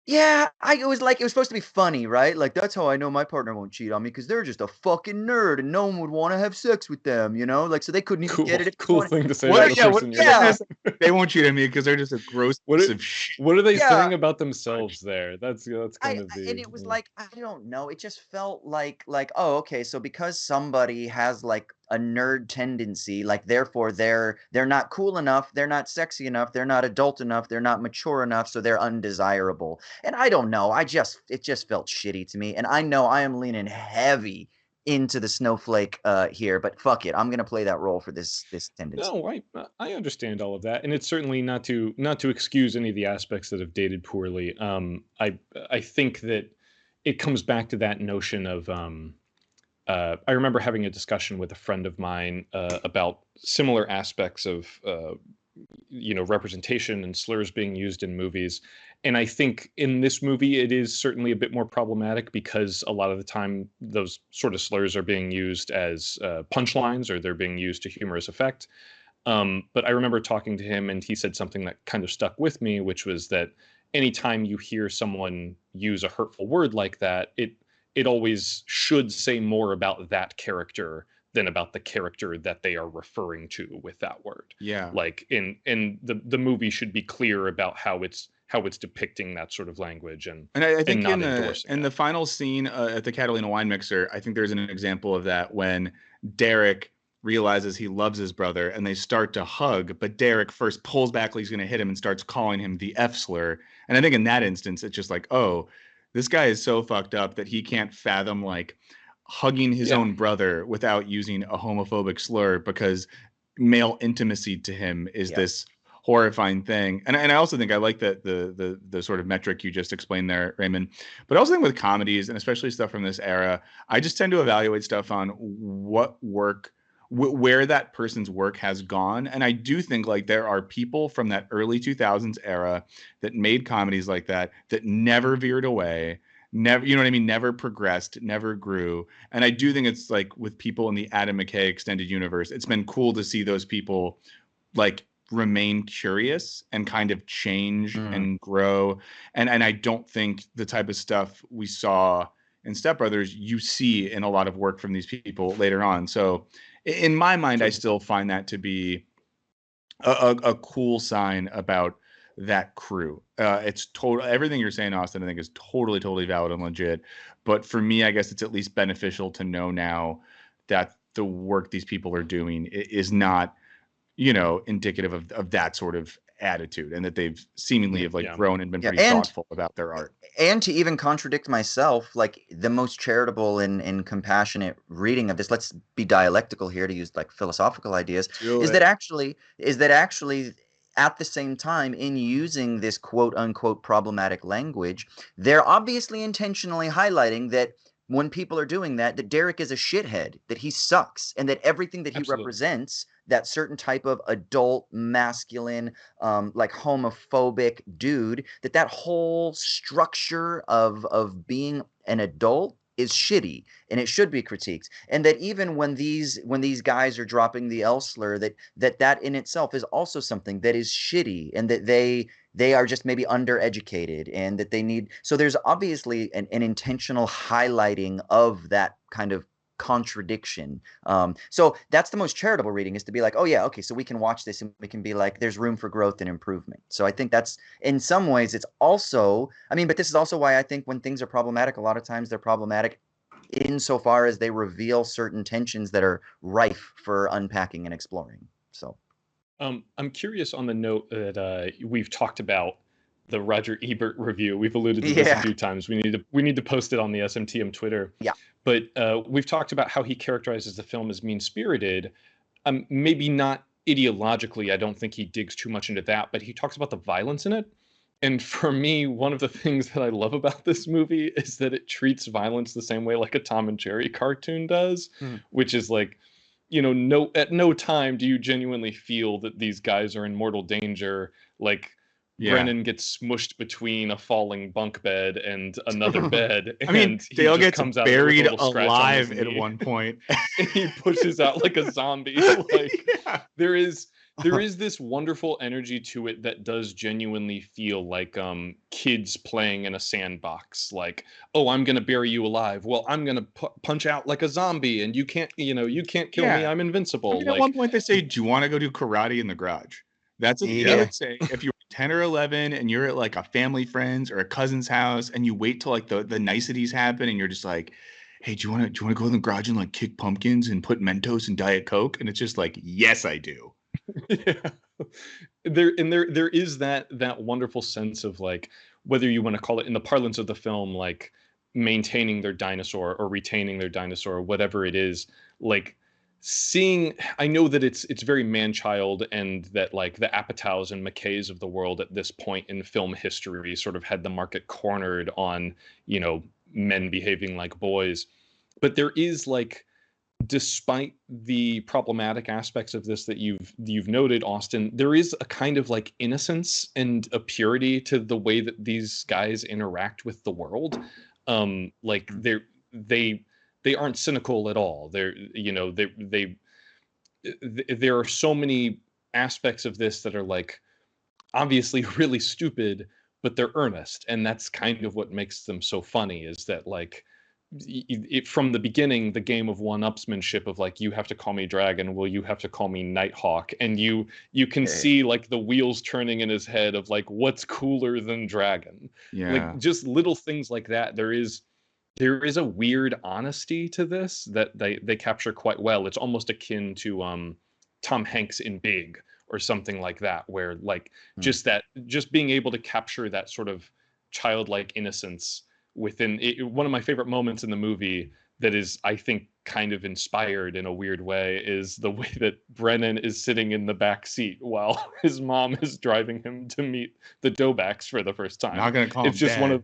Yeah, it was supposed to be funny, right? Like, that's how I know my partner won't cheat on me because they're just a fucking nerd and no one would want to have sex with them, you know? Like, so they couldn't even get it if they Cool wanted. thing to say. What? To Yeah, the what? person you're Yeah. with. They won't cheat on me because they're just a gross piece of shit. What are they Yeah. saying about themselves there? That's kind of the. And it was like, I don't know. It just felt like, oh, okay. So because somebody has like a nerd tendency, like therefore they're not cool enough, they're not sexy enough, they're not adult enough, they're not mature enough, so they're undesirable. And I don't know. It just felt shitty to me. And I know I am leaning heavy into the snowflake here, but fuck it. I'm gonna play that role for this tendency. No, I understand all of that, and it's certainly not to excuse any of the aspects that have dated poorly. I think that it comes back to that notion of I remember having a discussion with a friend of mine about similar aspects of representation and slurs being used in movies. And I think in this movie, it is certainly a bit more problematic because a lot of the time those sort of slurs are being used as punchlines or they're being used to humorous effect. But I remember talking to him and he said something that kind of stuck with me, which was that anytime you hear someone use a hurtful word like that, it always should say more about that character than about the character that they are referring to with that word. Yeah. Like in the movie should be clear about how it's depicting that sort of language and I think not in the final scene at the Catalina wine mixer, I think there's an example of that when Derek realizes he loves his brother and they start to hug, but Derek first pulls back like he's going to hit him and starts calling him the F slur. And I think in that instance, it's just like, oh, this guy is so fucked up that he can't fathom like hugging his own brother without using a homophobic slur because male intimacy to him is this horrifying thing. And I also think I like that the sort of metric you just explained there, Raymond. But I also think with comedies and especially stuff from this era, I just tend to evaluate stuff on what work where that person's work has gone. And I do think like there are people from that early 2000s era that made comedies like that never veered away, never, you know what I mean? Never progressed, never grew. And I do think it's like with people in the Adam McKay extended universe, it's been cool to see those people like remain curious and kind of change and grow. And I don't think the type of stuff we saw in Step Brothers, you see in a lot of work from these people later on. So in my mind, I still find that to be a cool sign about that crew. It's total. Everything you're saying, Austin, I think is totally valid and legit. But for me, I guess it's at least beneficial to know now that the work these people are doing is not, indicative of that sort of attitude, and that they've seemingly have grown and been pretty thoughtful about their art. And to even contradict myself, like the most charitable and compassionate reading of this, let's be dialectical here to use like philosophical ideas, is that actually at the same time, in using this quote unquote problematic language, they're obviously intentionally highlighting that when people are doing that, that Derek is a shithead, that he sucks, and that everything that he Absolutely. represents, that certain type of adult, masculine, like homophobic dude, that whole structure of being an adult is shitty, and it should be critiqued. And that even when these guys are dropping the L slur, that in itself is also something that is shitty, and that they are just maybe undereducated, and that they need. So there's obviously an intentional highlighting of that kind of contradiction. So that's the most charitable reading, is to be like, oh yeah, okay, so we can watch this and we can be like, there's room for growth and improvement. So I think that's, in some ways, it's also, I mean, but this is also why I think when things are problematic, a lot of times they're problematic insofar as they reveal certain tensions that are rife for unpacking and exploring. So I'm curious on the note that we've talked about the Roger Ebert review. We've alluded to this a few times. We need to post it on the SMTM Twitter. Yeah. But we've talked about how he characterizes the film as mean-spirited. Maybe not ideologically. I don't think he digs too much into that, but he talks about the violence in it. And for me, one of the things that I love about this movie is that it treats violence the same way like a Tom and Jerry cartoon does, which is like, you know, at no time do you genuinely feel that these guys are in mortal danger. Like, Brennan gets smushed between a falling bunk bed and another bed. I mean, and Dale gets comes out buried alive at one point. And he pushes out like a zombie. Like, there is this wonderful energy to it that does genuinely feel like kids playing in a sandbox. Like, oh, I'm gonna bury you alive. Well, I'm gonna punch out like a zombie, and you can't kill me. I'm invincible. I mean, at one point they say, "Do you want to go do karate in the garage?" That's what I would say if you're 10 or 11 and you're at like a family friend's or a cousin's house, and you wait till like the niceties happen, and you're just like, hey, do you want to go in the garage and like kick pumpkins and put Mentos and Diet Coke? And it's just like, yes, I do. Yeah. There is that wonderful sense of, like, whether you want to call it in the parlance of the film, like maintaining their dinosaur or retaining their dinosaur, or whatever it is, like seeing, I know that it's very man-child, and that like the Apatows and McKays of the world at this point in film history sort of had the market cornered on, you know, men behaving like boys. But there is, like, despite the problematic aspects of this that you've noted, Austin, there is a kind of like innocence and a purity to the way that these guys interact with the world. Like they aren't cynical at all. They're, you know, there are so many aspects of this that are like obviously really stupid, but they're earnest, and that's kind of what makes them so funny, is that like from the beginning, the game of one-upsmanship of like, you have to call me Dragon, well, you have to call me Nighthawk, and you can see like the wheels turning in his head of like, what's cooler than Dragon? Like, just little things like that. There is a weird honesty to this that they capture quite well. It's almost akin to Tom Hanks in Big or something like that, where like just being able to capture that sort of childlike innocence within it. One of my favorite moments in the movie that is, I think, kind of inspired in a weird way, is the way that Brennan is sitting in the back seat while his mom is driving him to meet the Dobacks for the first time. Not gonna call him it's just Dad. One of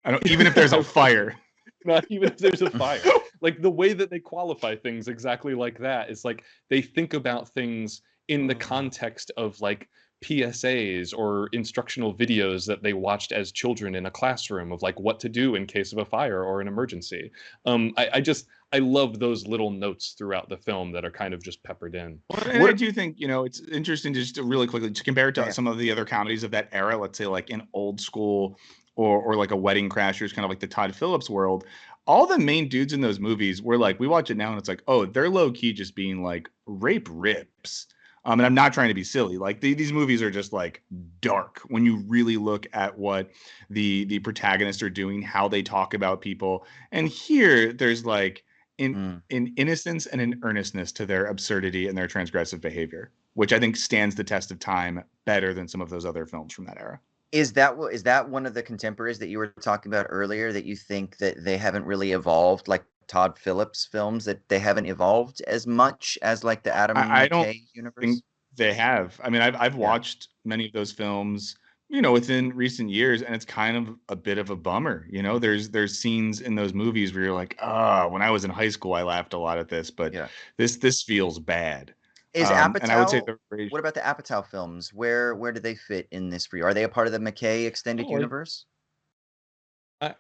I don't, even if there's a fire. Not even if there's a fire. Like, the way that they qualify things exactly like that is like they think about things in the context of like PSAs or instructional videos that they watched as children in a classroom of like what to do in case of a fire or an emergency. I love those little notes throughout the film that are kind of just peppered in. And I do think, you know, it's interesting just to really quickly to compare it to some of the other comedies of that era, let's say like in Old School or like a Wedding Crashers, kind of like the Todd Phillips world. All the main dudes in those movies were like, we watch it now and it's like, oh, they're low key just being like rape rips. And I'm not trying to be silly. Like these movies are just like dark when you really look at what the protagonists are doing, how they talk about people. And here there's like an innocence and an earnestness to their absurdity and their transgressive behavior, which I think stands the test of time better than some of those other films from that era. Is that one of the contemporaries that you were talking about earlier, that you think that they haven't really evolved, like Todd Phillips films, that they haven't evolved as much as like the Adam McKay universe? Think they have. I mean, I've watched many of those films within recent years, and it's kind of a bit of a bummer. There's scenes in those movies where you're like, when I was in high school, I laughed a lot at this, but Yeah. this feels bad. Is And I would say Apatow? What about the Apatow films? Where do they fit in this for you? Are they a part of the McKay extended Oh, universe?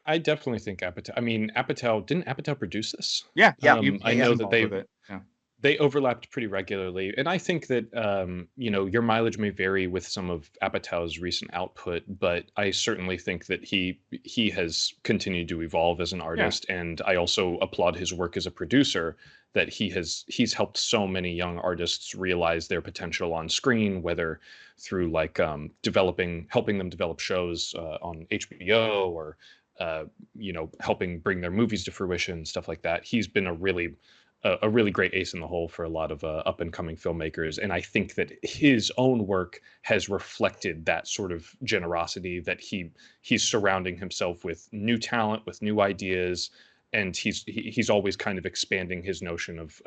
I definitely think Apatow. I mean, Apatow didn't Apatow produce this? Yeah, Yeah. I he was know that involved with it. Yeah. they overlapped pretty regularly, and I think that your mileage may vary with some of Apatow's recent output, but I certainly think that he has continued to evolve as an artist, and I also applaud his work as a producer. That he's helped so many young artists realize their potential on screen, whether through like helping them develop shows on HBO or helping bring their movies to fruition, stuff like that. He's been a really great ace in the hole for a lot of up and coming filmmakers. And I think that his own work has reflected that sort of generosity, that he's surrounding himself with new talent, with new ideas. And he's always kind of expanding his notion of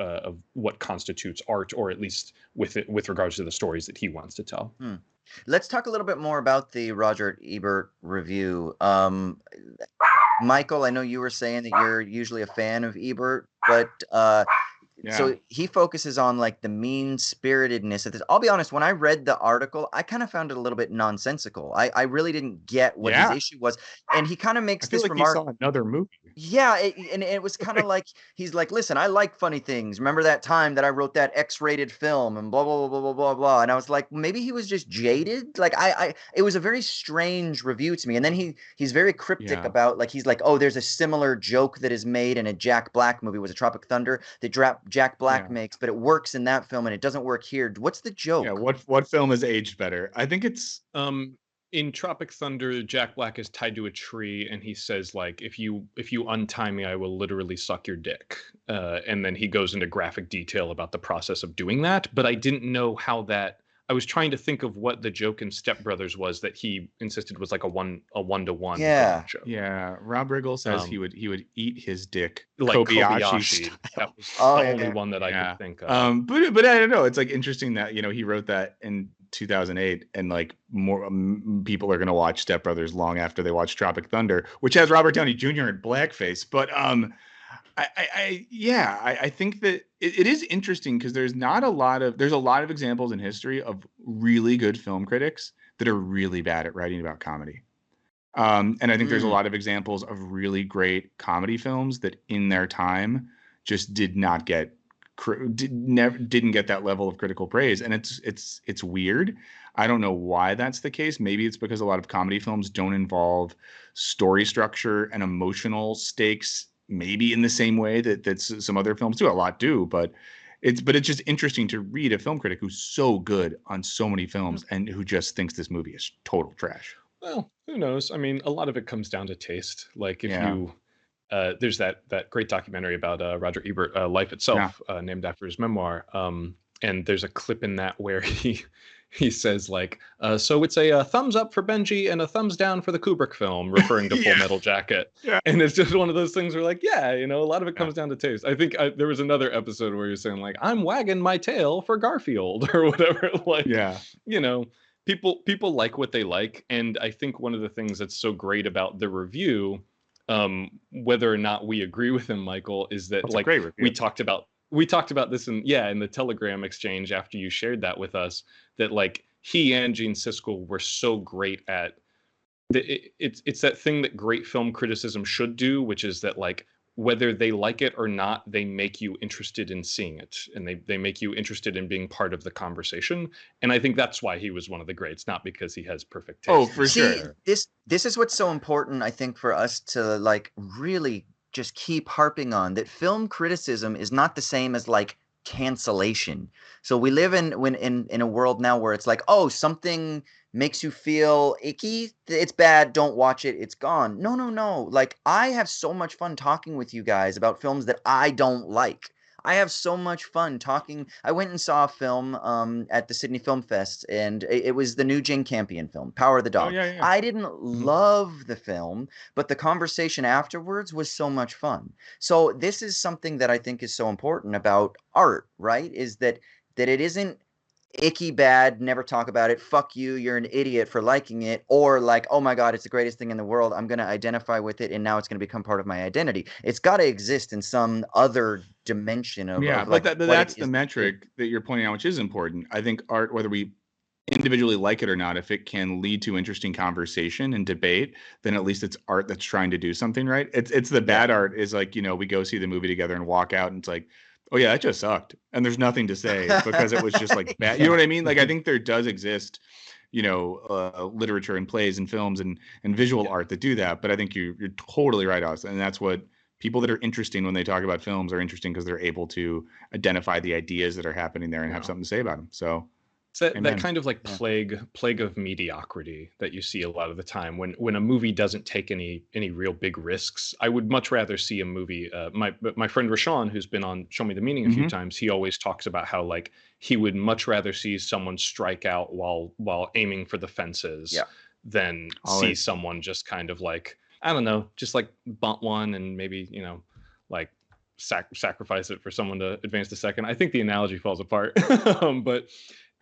what constitutes art, or at least with regards to the stories that he wants to tell. Let's talk a little bit more about the Roger Ebert review. Michael, I know you were saying that you're usually a fan of Ebert, but so he focuses on like the mean-spiritedness of this. I'll be honest, when I read the article, I kind of found it a little bit nonsensical. I really didn't get what his issue was. And he kind of makes this remark. He saw another movie. Yeah, and it was kind of like, he's like, listen, I like funny things. Remember that time that I wrote that X-rated film and blah, blah, blah, blah, blah, blah. And I was like, maybe he was just jaded. Like it was a very strange review to me. And then he's very cryptic about, like, he's like, oh, there's a similar joke that is made in a Jack Black movie, was it Tropic Thunder, that Jack Black makes, but it works in that film and it doesn't work here. What's the joke? Yeah, what film has aged better? I think it's in Tropic Thunder, Jack Black is tied to a tree, and he says, like, if you untie me, I will literally suck your dick. And then he goes into graphic detail about the process of doing that. But I didn't know how that. I was trying to think of what the joke in Step Brothers was that he insisted was like a one-to-one joke. Yeah. Rob Riggle says he would eat his dick like Kobayashi. That was the only one that I could think of. But I don't know. It's like interesting that he wrote that in 2008, and like more people are going to watch Step Brothers long after they watch Tropic Thunder, which has Robert Downey Jr. in blackface. But I think that it is interesting because there's a lot of examples in history of really good film critics that are really bad at writing about comedy. And I think there's a lot of examples of really great comedy films that in their time just did not get didn't get that level of critical praise, and it's weird. I don't know why that's the case. Maybe it's because a lot of comedy films don't involve story structure and emotional stakes, maybe in the same way that some other films do. A lot do, but it's just interesting to read a film critic who's so good on so many films and who just thinks this movie is total trash. Well, who knows? I mean, a lot of it comes down to taste. Like if you there's that great documentary about Roger Ebert, Life Itself, named after his memoir. And there's a clip in that where he says like, so it's a thumbs up for Benji and a thumbs down for the Kubrick film, referring to Full Metal Jacket. Yeah. And it's just one of those things where like, a lot of it comes down to taste. I think there was another episode where you're saying like, I'm wagging my tail for Garfield or whatever. Like, people like what they like. And I think one of the things that's so great about the review, whether or not we agree with him, Michael, is that like we talked about this in the Telegram exchange after you shared that with us, that like he and Gene Siskel were so great at it's that thing that great film criticism should do, which is that like whether they like it or not, they make you interested in seeing it, and they make you interested in being part of the conversation. And I think that's why he was one of the greats, not because he has perfect taste. Oh, for sure. This is what's so important, I think, for us to like really just keep harping on, that film criticism is not the same as like cancellation. So we live in a world now where it's like, oh, something makes you feel icky, it's bad, don't watch it, it's gone. No. Like, I have so much fun talking with you guys about films that I don't like. I have so much fun talking. I went and saw a film at the Sydney Film Fest, and it was the new Jane Campion film, Power of the Dog. I didn't love the film, but the conversation afterwards was so much fun. So this is something that I think is so important about art, right? Is that it isn't icky bad, never talk about it, fuck you, you're an idiot for liking it, or like, oh my god, it's the greatest thing in the world, I'm going to identify with it and now it's going to become part of my identity. It's got to exist in some other dimension of Yeah, like but what it that's the is that it is. metric that you're pointing out, which is important. I think art, whether we individually like it or not, if it can lead to interesting conversation and debate, then at least it's art that's trying to do something right. It's the bad art is like, we go see the movie together and walk out and it's like, oh yeah, that just sucked. And there's nothing to say because it was just like bad. You know what I mean? Like, I think there does exist, literature and plays and films and visual art that do that. But I think you're totally right, Austin. And that's what people that are interesting when they talk about films are interesting, because they're able to identify the ideas that are happening there and have something to say about them. So it's that kind of like plague of mediocrity that you see a lot of the time when a movie doesn't take any real big risks. I would much rather see a movie. My friend Rashawn, who's been on Show Me the Meaning a few times, he always talks about how like he would much rather see someone strike out while aiming for the fences than see someone just kind of like, I don't know, just like bunt one and maybe like sacrifice it for someone to advance the second. I think the analogy falls apart, but.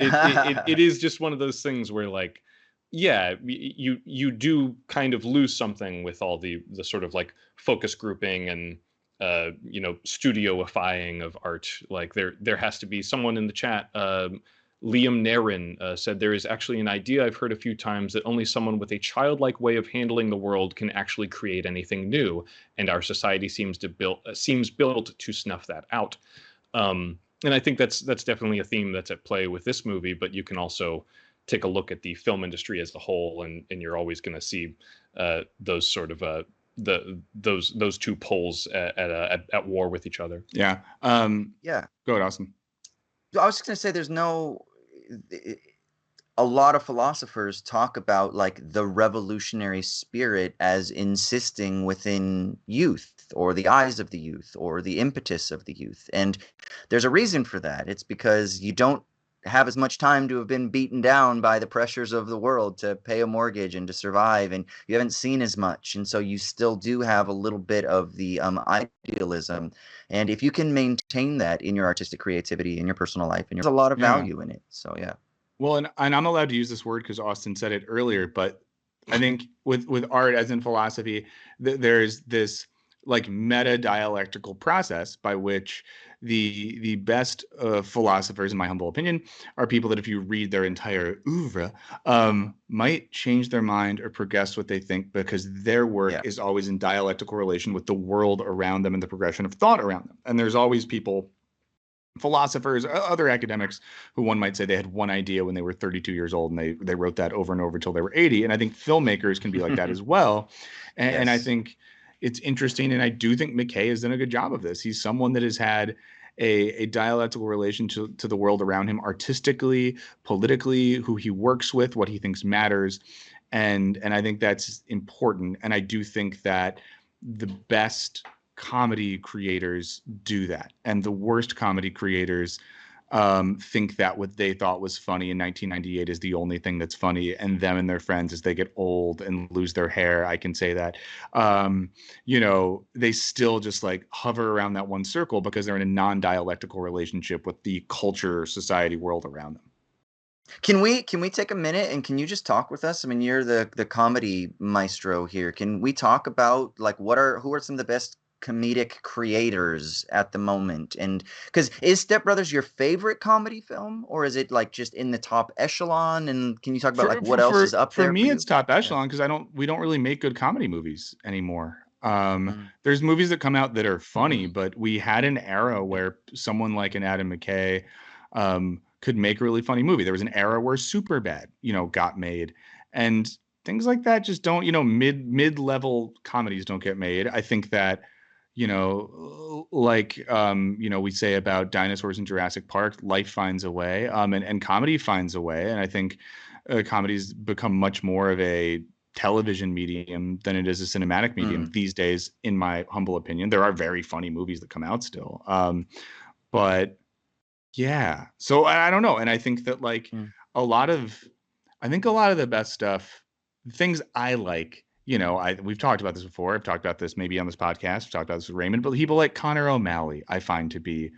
It is just one of those things where like, yeah, you do kind of lose something with all the sort of like focus grouping and studioifying of art. Like there has to be someone in the chat. Liam Narin said there is actually an idea I've heard a few times that only someone with a childlike way of handling the world can actually create anything new, and our society seems built to snuff that out. And I think that's definitely a theme that's at play with this movie, but you can also take a look at the film industry as a whole, and you're always going to see those sort of those two poles at war with each other. Yeah. Yeah. Go ahead, Austin. I was just going to say a lot of philosophers talk about like the revolutionary spirit as insisting within youth, or the eyes of the youth, or the impetus of the youth. And there's a reason for that. It's because you don't have as much time to have been beaten down by the pressures of the world to pay a mortgage and to survive, and you haven't seen as much, and so you still do have a little bit of the idealism. And if you can maintain that in your artistic creativity, in your personal life, and there's a lot of value in it. So yeah. Well, and I'm allowed to use this word because Austin said it earlier, but I think with art, as in philosophy, there's this like meta dialectical process by which the best philosophers, in my humble opinion, are people that if you read their entire oeuvre, might change their mind or progress what they think, because their work is always in dialectical relation with the world around them and the progression of thought around them. And there's always people, philosophers, other academics, who one might say they had one idea when they were 32 years old and they wrote that over and over until they were 80. And I think filmmakers can be like that as well. And I think it's interesting, and I do think McKay has done a good job of this. He's someone that has had a dialectical relation to the world around him, artistically, politically, who he works with, what he thinks matters. And I think that's important. And I do think that the best comedy creators do that, and the worst comedy creators think that what they thought was funny in 1998 is the only thing that's funny, and them and their friends, as they get old and lose their hair, I can say that, they still just like hover around that one circle because they're in a non-dialectical relationship with the culture, society, world around them. Can we take a minute and can you just talk with us? I mean, you're the comedy maestro here. Can we talk about like who are some of the best comedic creators at the moment? And because is Step Brothers your favorite comedy film, or is it like just in the top echelon? And can you talk about what else is up there for me? It's top echelon because we don't really make good comedy movies anymore. There's movies that come out that are funny, but we had an era where someone like an Adam McKay could make a really funny movie. There was an era where Superbad got made, and things like that just don't, mid-level comedies don't get made. I think that we say about dinosaurs in Jurassic Park, life finds a way, and comedy finds a way. And I think comedy's become much more of a television medium than it is a cinematic medium these days, in my humble opinion. There are very funny movies that come out still. But yeah, so I don't know. And I think that a lot of the best stuff, things I like, we've talked about this before. I've talked about this maybe on this podcast. We've talked about this with Raymond, but people like Connor O'Malley, I find to be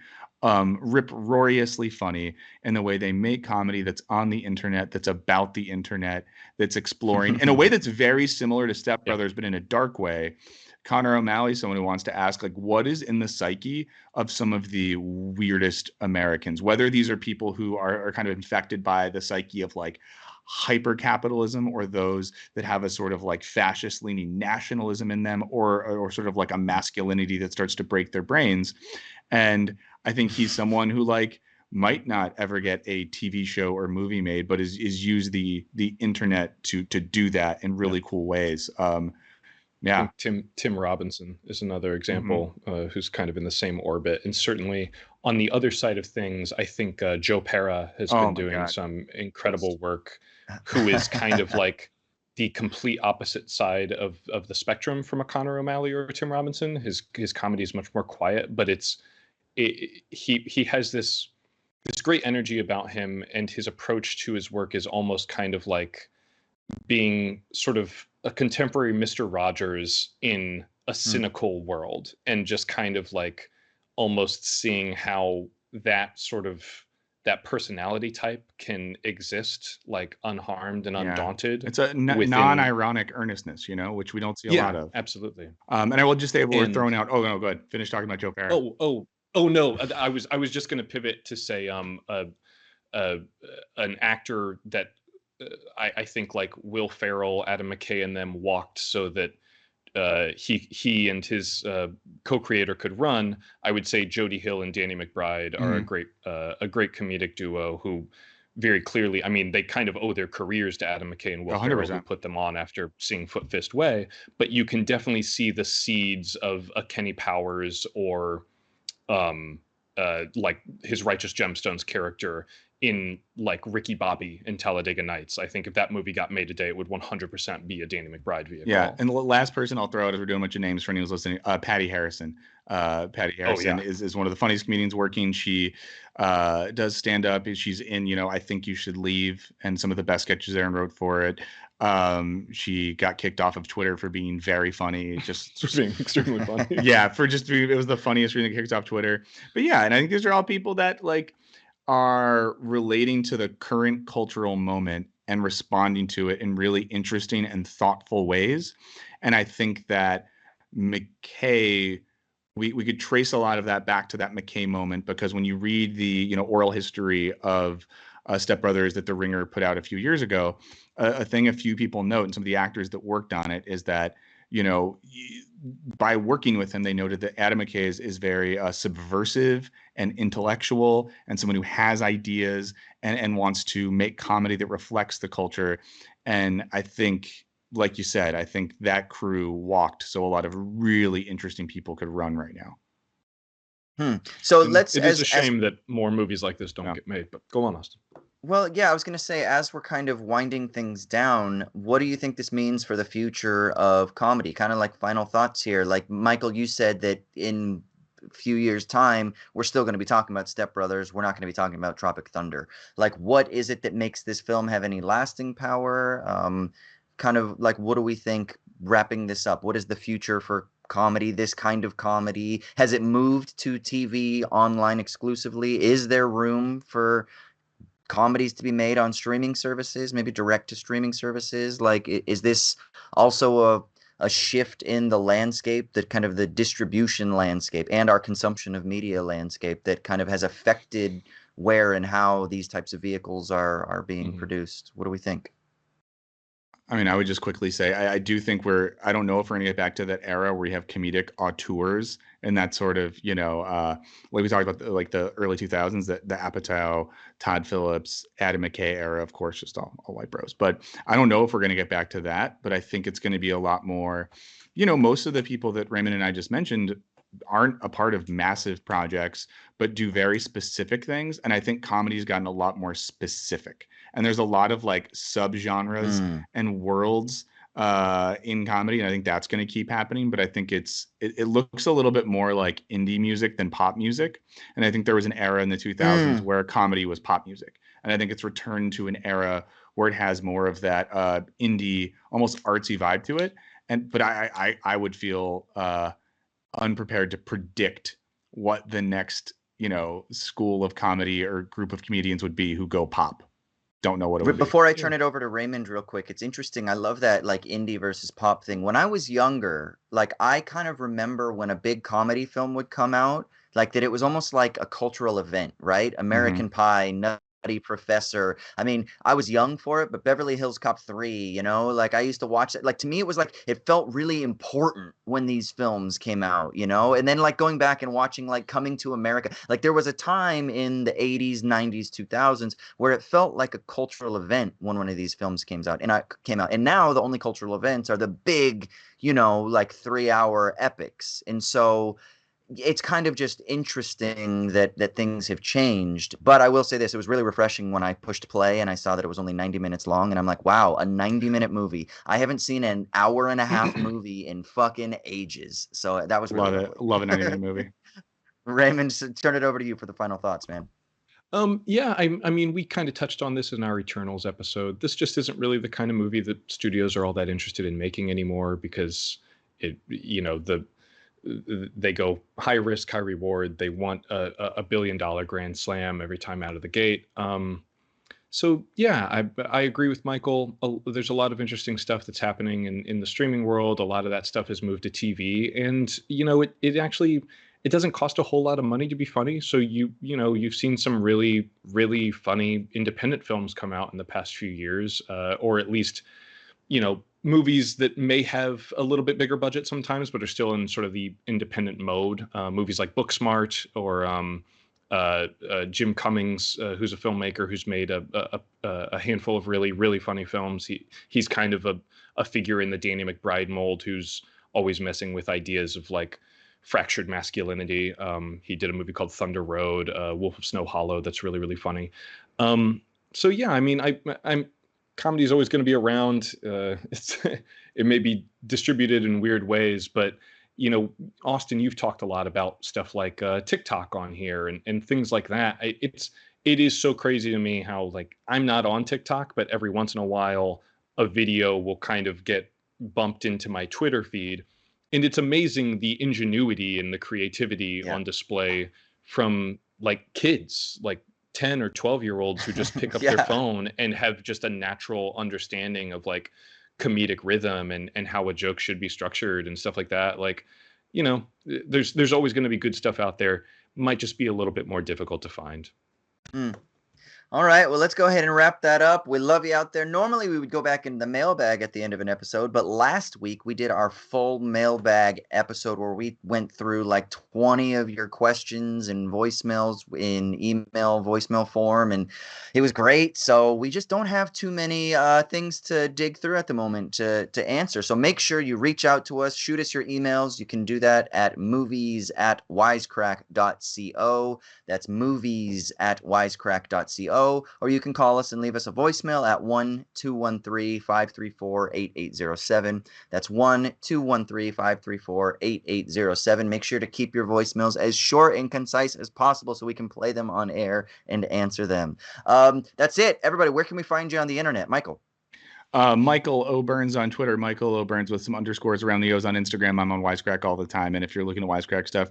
rip-roariously funny in the way they make comedy that's on the internet, that's about the internet, that's exploring in a way that's very similar to Step Brothers, but in a dark way. Connor O'Malley, someone who wants to ask, like, what is in the psyche of some of the weirdest Americans, whether these are people who are kind of infected by the psyche of like hyper capitalism, or those that have a sort of like fascist leaning nationalism in them, or sort of like a masculinity that starts to break their brains. And I think he's someone who like might not ever get a TV show or movie made, but is used the internet to do that in really cool ways. I think Tim Robinson is another example who's kind of in the same orbit. And certainly on the other side of things, I think Joe Pera has been doing some incredible work, who is kind of like the complete opposite side of the spectrum from a Connor O'Malley or Tim Robinson. His comedy is much more quiet, but he has this great energy about him, and his approach to his work is almost kind of like being sort of a contemporary Mr. Rogers in a cynical world, and just kind of like almost seeing how that personality type can exist like unharmed and undaunted. It's a non-ironic earnestness, which we don't see a lot of. Absolutely. And I will just say, we're throwing out. Oh no, go ahead. Finish talking about Joe Pera. Oh no, I was just going to pivot to say an actor that I think like Will Ferrell, Adam McKay, and them walked so that he and his co-creator could run. I would say Jody Hill and Danny McBride are a great comedic duo who very clearly, I mean, they kind of owe their careers to Adam McKay and Will 100%. Ferrell, who put them on after seeing Foot Fist Way. But you can definitely see the seeds of a Kenny Powers or like his Righteous Gemstones character in like Ricky Bobby in Talladega Nights. I think if that movie got made today, it would 100% be a Danny McBride vehicle. Yeah, and the last person I'll throw out, as we're doing a bunch of names for anyone who's listening, Patty Harrison. Patty Harrison is one of the funniest comedians working. She does stand up. She's in, I Think You Should Leave, and some of the best sketches there, and wrote for it. She got kicked off of Twitter for being very funny, just for being extremely funny. It was the funniest reason to kicked off Twitter. But yeah, and I think these are all people that like are relating to the current cultural moment and responding to it in really interesting and thoughtful ways. And I think that McKay, we could trace a lot of that back to that McKay moment, because when you read the oral history of Step Brothers that The Ringer put out a few years ago, a thing a few people note, and some of the actors that worked on it, is that by working with him, they noted that Adam McKay is very subversive and intellectual, and someone who has ideas and wants to make comedy that reflects the culture. And I think, like you said, I think that crew walked so a lot of really interesting people could run right now. So it is a shame that more movies like this don't get made, but go on, Austin. Well, yeah, I was going to say, as we're kind of winding things down, what do you think this means for the future of comedy? Kind of like final thoughts here. Like, Michael, you said that in a few years' time, we're still going to be talking about Step Brothers. We're not going to be talking about Tropic Thunder. Like, what is it that makes this film have any lasting power? Kind of like, what do we think, wrapping this up? What is the future for comedy, this kind of comedy? Has it moved to TV, online exclusively? Is there room for comedies to be made on streaming services, maybe direct to streaming services? Like, is this also a shift in the landscape, that kind of the distribution landscape and our consumption of media landscape, that kind of has affected where and how these types of vehicles are being produced? What do we think? I mean, I would just quickly say, I do think I don't know if we're going to get back to that era where we have comedic auteurs and that sort of, like we talked about, like the early 2000s, the Apatow, Todd Phillips, Adam McKay era, of course, just all white bros. But I don't know if we're going to get back to that, but I think it's going to be a lot more, most of the people that Raymond and I just mentioned aren't a part of massive projects, but do very specific things. And I think comedy's gotten a lot more specific. And there's a lot of like subgenres and worlds in comedy. And I think that's going to keep happening. But I think it looks a little bit more like indie music than pop music. And I think there was an era in the 2000s where comedy was pop music. And I think it's returned to an era where it has more of that indie, almost artsy vibe to it. But I would feel unprepared to predict what the next school of comedy or group of comedians would be who go pop. Don't know what it would be. Before I turn it over to Raymond real quick, it's interesting. I love that like indie versus pop thing. When I was younger, like I kind of remember when a big comedy film would come out, like that it was almost like a cultural event, right? American Pie, Nutty Professor. I mean, I was young for it, but Beverly Hills Cop 3, like I used to watch it. Like to me, it was like it felt really important when these films came out, and then like going back and watching like Coming to America. Like there was a time in the 80s, 90s, 2000s where it felt like a cultural event when one of these films came out. And now the only cultural events are the big, like 3-hour epics. And so it's kind of just interesting that things have changed. But I will say this, it was really refreshing when I pushed play and I saw that it was only 90 minutes long. And I'm like, wow, a 90-minute movie. I haven't seen an hour-and-a-half movie in fucking ages. So that was really lovely. Love a 90-minute movie. Raymond, turn it over to you for the final thoughts, man. Yeah, I mean, we kind of touched on this in our Eternals episode. This just isn't really the kind of movie that studios are all that interested in making anymore because they go high risk, high reward. They want a $1 billion grand slam every time out of the gate. So yeah, I agree with Michael. There's a lot of interesting stuff that's happening in the streaming world. A lot of that stuff has moved to TV, and it actually doesn't cost a whole lot of money to be funny. So you've seen some really, really funny independent films come out in the past few years, or at least movies that may have a little bit bigger budget sometimes, but are still in sort of the independent mode. Movies like Booksmart or Jim Cummings, who's a filmmaker who's made a handful of really, really funny films. He's kind of a figure in the Danny McBride mold who's always messing with ideas of like fractured masculinity. He did a movie called Thunder Road, Wolf of Snow Hollow, that's really, really funny. So yeah, I mean, I'm comedy is always going to be around. It may be distributed in weird ways, but Austin, you've talked a lot about stuff like TikTok on here and things like that. It is so crazy to me how like I'm not on TikTok, but every once in a while a video will kind of get bumped into my Twitter feed, and it's amazing the ingenuity and the creativity on display from like kids, like 10 or 12-year-olds who just pick up their phone and have just a natural understanding of like comedic rhythm and how a joke should be structured and stuff like that. Like, there's always going to be good stuff out there. Might just be a little bit more difficult to find. All right, well, let's go ahead and wrap that up. We love you out there. Normally, we would go back in the mailbag at the end of an episode, but last week we did our full mailbag episode where we went through like 20 of your questions and voicemails in email, voicemail form, and it was great. So we just don't have too many things to dig through at the moment to answer. So make sure you reach out to us, shoot us your emails. You can do that at movies@wisecrack.co. That's movies@wisecrack.co. Or you can call us and leave us a voicemail at 1-213-534-8807. That's 1-213-534-8807. Make sure to keep your voicemails as short and concise as possible so we can play them on air and answer them. That's it. Everybody, where can we find you on the internet? Michael. Michael O'Burns on Twitter, Michael O'Burns with some underscores around the O's on Instagram. I'm on Wisecrack all the time. And if you're looking at Wisecrack stuff,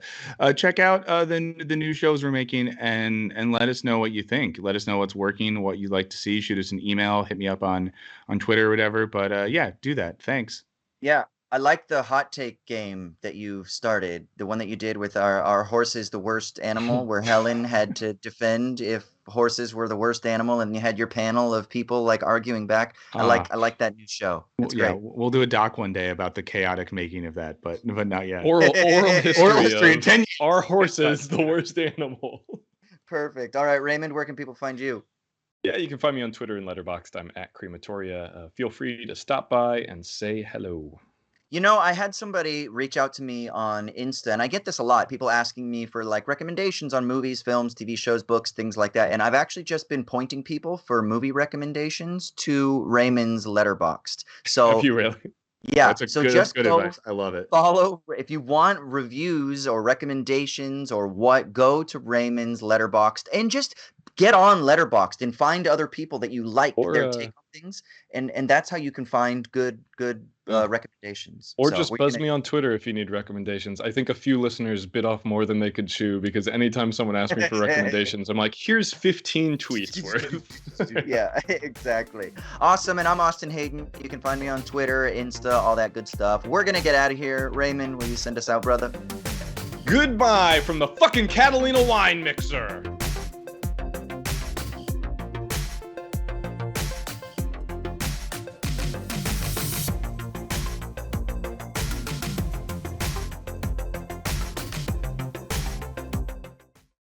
check out the new shows we're making and let us know what you think. Let us know what's working, what you'd like to see. Shoot us an email, hit me up on Twitter or whatever. But yeah, do that. Thanks. Yeah. I like the hot take game that you started, the one that you did with our horse is the worst animal, where Helen had to defend if horses were the worst animal, and you had your panel of people like arguing back. I like that new show. It's great. We'll do a doc one day about the chaotic making of that, but not yet. Oral history. 10 years. Our horse is the worst animal. Perfect. All right, Raymond, where can people find you? Yeah, you can find me on Twitter and Letterboxd. I'm at Crematoria. Feel free to stop by and say hello. I had somebody reach out to me on Insta, and I get this a lot. People asking me for like recommendations on movies, films, TV shows, books, things like that. And I've actually just been pointing people for movie recommendations to Raymond's Letterboxd. So have you really? Yeah. That's good advice. I love it. Follow if you want reviews or recommendations or what, go to Raymond's Letterboxd and just get on Letterboxd and find other people that you like their take on things, and that's how you can find good recommendations. Or So just we're buzz gonna- me on Twitter if you need recommendations. I think a few listeners bit off more than they could chew, because anytime someone asks me for recommendations, I'm like, here's 15 tweets worth. Yeah, exactly. Awesome. And I'm Austin Hayden. You can find me on Twitter, Insta, all that good stuff. We're gonna get out of here. Raymond, will you send us out, brother? Goodbye from the fucking Catalina wine mixer.